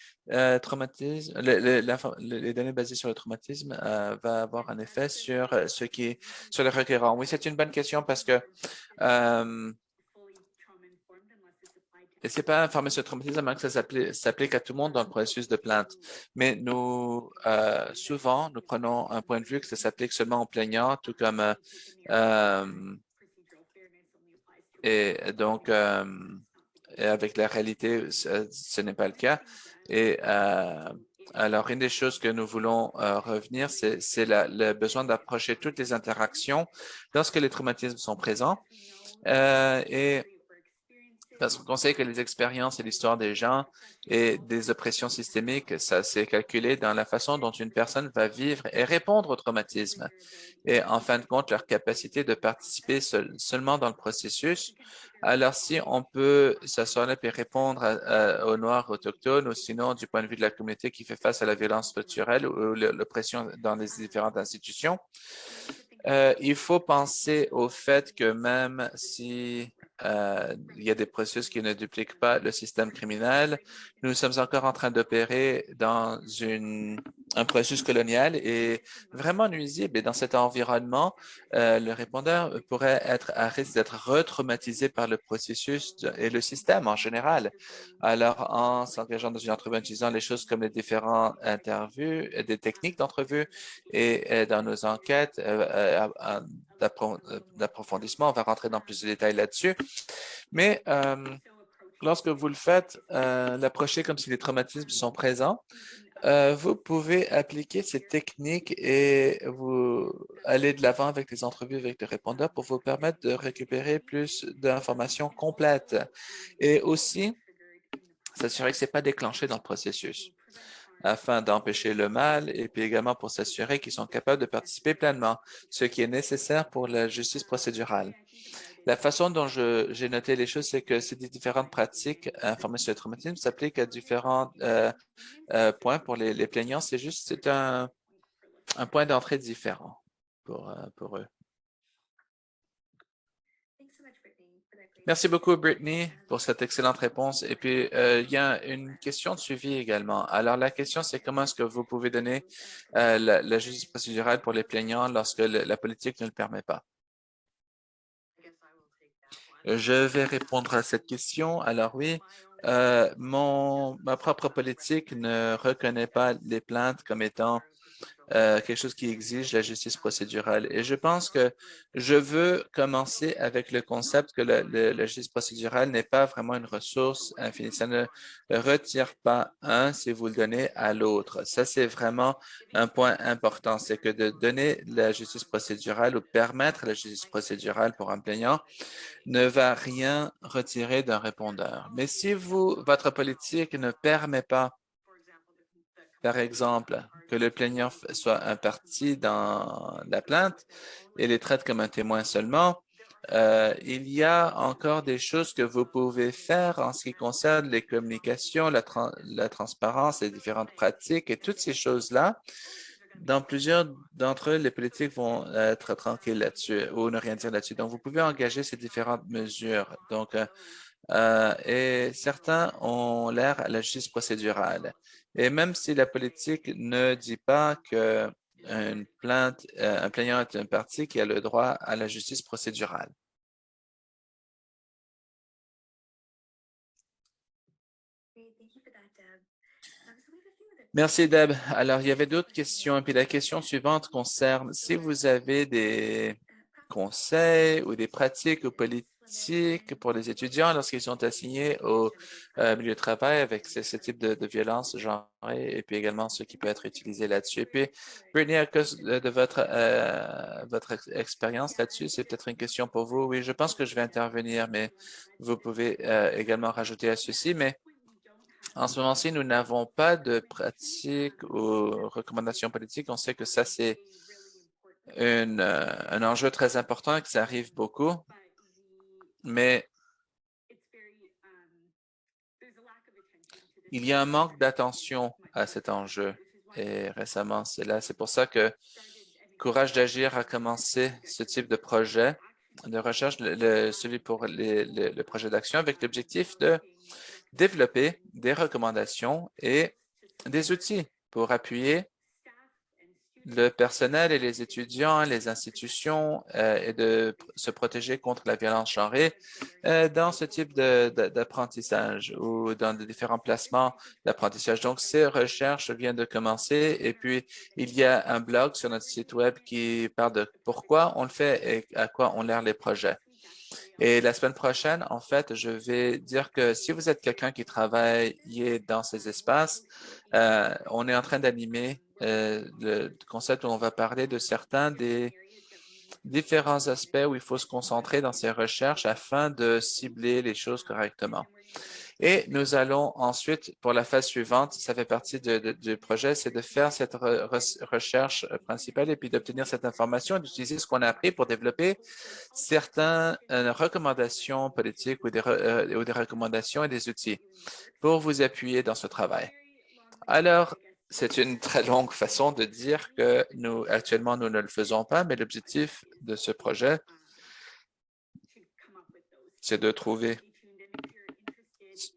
traumatismes, les données basées sur le traumatisme va avoir un effet sur sur les requérants? Oui, c'est une bonne question parce que Et c'est pas un pharmacien traumatisme que ça s'applique à tout le monde dans le processus de plainte. Mais nous, souvent, nous prenons un point de vue que ça s'applique seulement aux plaignants, tout comme et donc et avec la réalité, ce n'est pas le cas. Et alors, une des choses que nous voulons revenir, c'est le besoin d'approcher toutes les interactions lorsque les traumatismes sont présents. Et parce qu'on sait que les expériences et l'histoire des gens et des oppressions systémiques, ça s'est calculé dans la façon dont une personne va vivre et répondre au traumatisme. Et en fin de compte, leur capacité de participer seulement dans le processus. Alors, si on peut s'asseoir là et répondre aux Noirs autochtones ou sinon du point de vue de la communauté qui fait face à la violence structurelle ou l'oppression dans les différentes institutions, il faut penser au fait que même si il y a des processus qui ne dupliquent pas le système criminel, nous sommes encore en train d'opérer dans un processus colonial et vraiment nuisible. Et dans cet environnement, le répondeur pourrait être à risque d'être retraumatisé par le processus et le système en général. Alors, en s'engageant dans une entrevue, en utilisant les choses comme les différentes interviews, des techniques d'entrevue et dans nos enquêtes d'approfondissement, on va rentrer dans plus de détails là-dessus. Mais lorsque vous le faites, l'approcher comme si les traumatismes sont présents, vous pouvez appliquer ces techniques et vous aller de l'avant avec les entrevues avec les répondeurs pour vous permettre de récupérer plus d'informations complètes et aussi s'assurer que ce n'est pas déclenché dans le processus afin d'empêcher le mal et puis également pour s'assurer qu'ils sont capables de participer pleinement, ce qui est nécessaire pour la justice procédurale. La façon dont j'ai noté les choses, c'est que ces différentes pratiques informées sur le traumatisme s'appliquent à différents points pour les plaignants. C'est un point d'entrée différent pour eux. Merci beaucoup, Brittany, pour cette excellente réponse. Et puis, il y a une question de suivi également. Alors, la question, c'est comment est-ce que vous pouvez donner la justice procédurale pour les plaignants lorsque la politique ne le permet pas? Je vais répondre à cette question. Alors oui, ma propre politique ne reconnaît pas les plaintes comme étant quelque chose qui exige la justice procédurale. Et je pense que je veux commencer avec le concept que la justice procédurale n'est pas vraiment une ressource infinie. Ça ne retire pas un si vous le donnez à l'autre. Ça, c'est vraiment un point important. C'est que de donner la justice procédurale ou permettre la justice procédurale pour un plaignant ne va rien retirer d'un répondeur. Mais si votre politique ne permet pas par exemple, que le plaignant soit un parti dans la plainte et les traite comme un témoin seulement, il y a encore des choses que vous pouvez faire en ce qui concerne les communications, la transparence, les différentes pratiques et toutes ces choses-là. Dans plusieurs d'entre eux, les politiques vont être tranquilles là-dessus ou ne rien dire là-dessus. Donc, vous pouvez engager ces différentes mesures. Donc, et certains ont l'air à la justice procédurale. Et même si la politique ne dit pas que un plaignant est un parti qui a le droit à la justice procédurale. Merci, Deb. Alors, il y avait d'autres questions. Et puis la question suivante concerne si vous avez des conseils ou des pratiques ou politiques pour les étudiants lorsqu'ils sont assignés au milieu de travail avec ce type de violence genrée et puis également ce qui peut être utilisé là-dessus. Et puis, Brittany, à cause de votre expérience là-dessus, c'est peut-être une question pour vous. Oui, je pense que je vais intervenir, mais vous pouvez également rajouter à ceci. Mais en ce moment-ci, nous n'avons pas de pratique ou recommandations politiques. On sait que ça, c'est un enjeu très important et que ça arrive beaucoup, mais il y a un manque d'attention à cet enjeu. Et récemment, c'est pour ça que Courage d'agir a commencé ce type de projet de recherche, celui pour le projet d'action avec l'objectif de développer des recommandations et des outils pour appuyer le personnel et les étudiants, les institutions et de se protéger contre la violence genrée dans ce type d'apprentissage ou dans de différents placements d'apprentissage. Donc, ces recherches viennent de commencer et puis il y a un blog sur notre site web qui parle de pourquoi on le fait et à quoi on l'air les projets. Et la semaine prochaine, en fait, je vais dire que si vous êtes quelqu'un qui travaille dans ces espaces, on est en train d'animer le concept où on va parler de certains des différents aspects où il faut se concentrer dans ces recherches afin de cibler les choses correctement. Et nous allons ensuite, pour la phase suivante, ça fait partie du projet, c'est de faire cette recherche principale et puis d'obtenir cette information et d'utiliser ce qu'on a appris pour développer certaines recommandations politiques ou des recommandations et des outils pour vous appuyer dans ce travail. Alors, c'est une très longue façon de dire que actuellement, nous ne le faisons pas, mais l'objectif de ce projet, c'est de trouver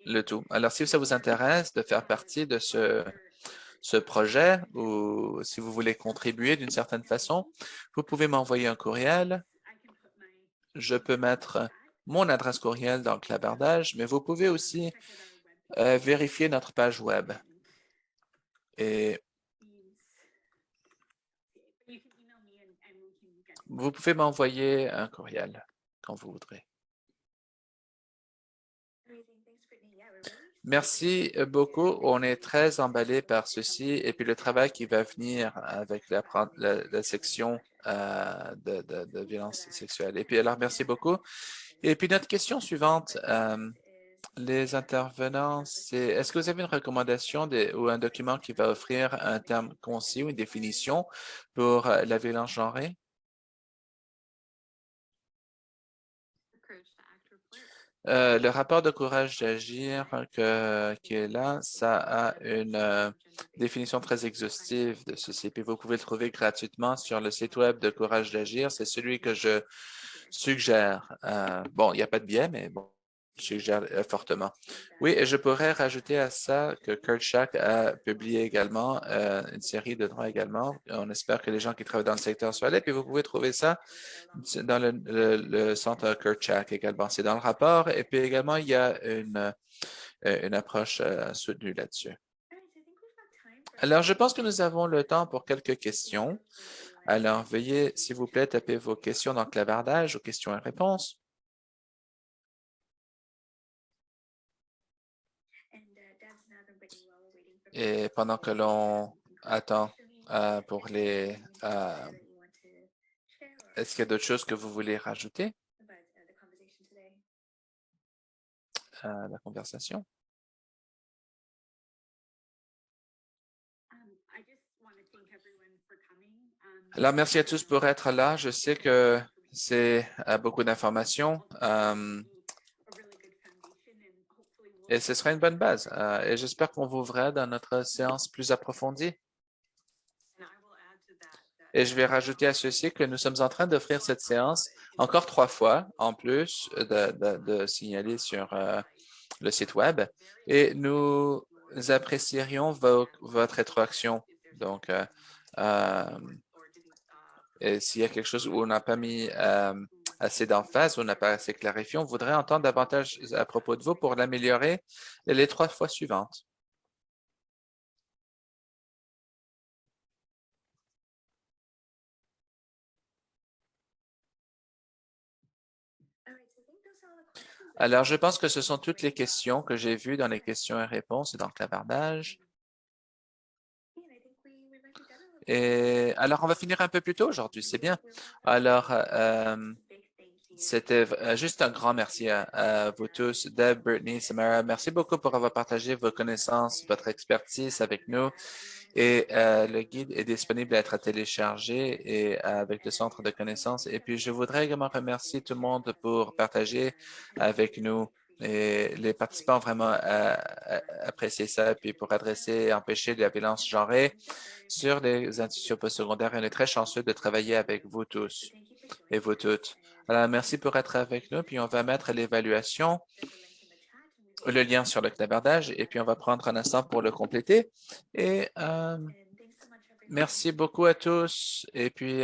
le tout. Alors, si ça vous intéresse de faire partie de ce projet ou si vous voulez contribuer d'une certaine façon, vous pouvez m'envoyer un courriel. Je peux mettre mon adresse courriel dans le clavardage, mais vous pouvez aussi vérifier notre page web. Et vous pouvez m'envoyer un courriel quand vous voudrez. Merci beaucoup. On est très emballé par ceci et puis le travail qui va venir avec la section de violence sexuelle. Et puis alors, merci beaucoup. Et puis notre question suivante, les intervenants, c'est est-ce que vous avez une recommandation ou un document qui va offrir un terme concis ou une définition pour la violence genrée? Le rapport de courage d'agir qui est là, ça a une définition très exhaustive de ceci. Puis vous pouvez le trouver gratuitement sur le site web de Courage d'agir. C'est celui que je suggère. Bon, il n'y a pas de biais, mais bon, je suggère fortement. Oui, et je pourrais rajouter à ça que Kurt Schack a publié également une série de droits également. On espère que les gens qui travaillent dans le secteur soient là. Puis vous pouvez trouver ça dans le centre Kurt Schack également. C'est dans le rapport. Et puis également, il y a une approche soutenue là-dessus. Alors, je pense que nous avons le temps pour quelques questions. Alors, veuillez, s'il vous plaît, taper vos questions dans le clavardage aux questions et réponses. Et pendant que l'on attend pour est-ce qu'il y a d'autres choses que vous voulez rajouter à la conversation? Alors, merci à tous pour être là. Je sais que c'est beaucoup d'informations et ce sera une bonne base. Et j'espère qu'on vous verra dans notre séance plus approfondie. Et je vais rajouter à ceci que nous sommes en train d'offrir cette séance encore 3 fois, en plus de signaler sur le site web. Et nous apprécierions votre rétroaction. Donc, et s'il y a quelque chose où on n'a pas mis assez d'emphase, où on n'a pas assez clarifié, on voudrait entendre davantage à propos de vous pour l'améliorer les 3 fois suivantes. Alors, je pense que ce sont toutes les questions que j'ai vues dans les questions et réponses et dans le clavardage. Et alors, on va finir un peu plus tôt aujourd'hui, c'est bien. Alors, c'était juste un grand merci à vous tous, Deb, Brittany, Samara. Merci beaucoup pour avoir partagé vos connaissances, votre expertise avec nous. Et le guide est disponible à être téléchargé et avec le centre de connaissances. Et puis, je voudrais également remercier tout le monde pour partager avec nous. Et les participants ont vraiment apprécié ça, puis pour adresser et empêcher la violence genrée sur les institutions postsecondaires. On est très chanceux de travailler avec vous tous et vous toutes. Alors, merci pour être avec nous, puis on va mettre l'évaluation, le lien sur le clavardage, et puis on va prendre un instant pour le compléter. Et Merci beaucoup à tous et puis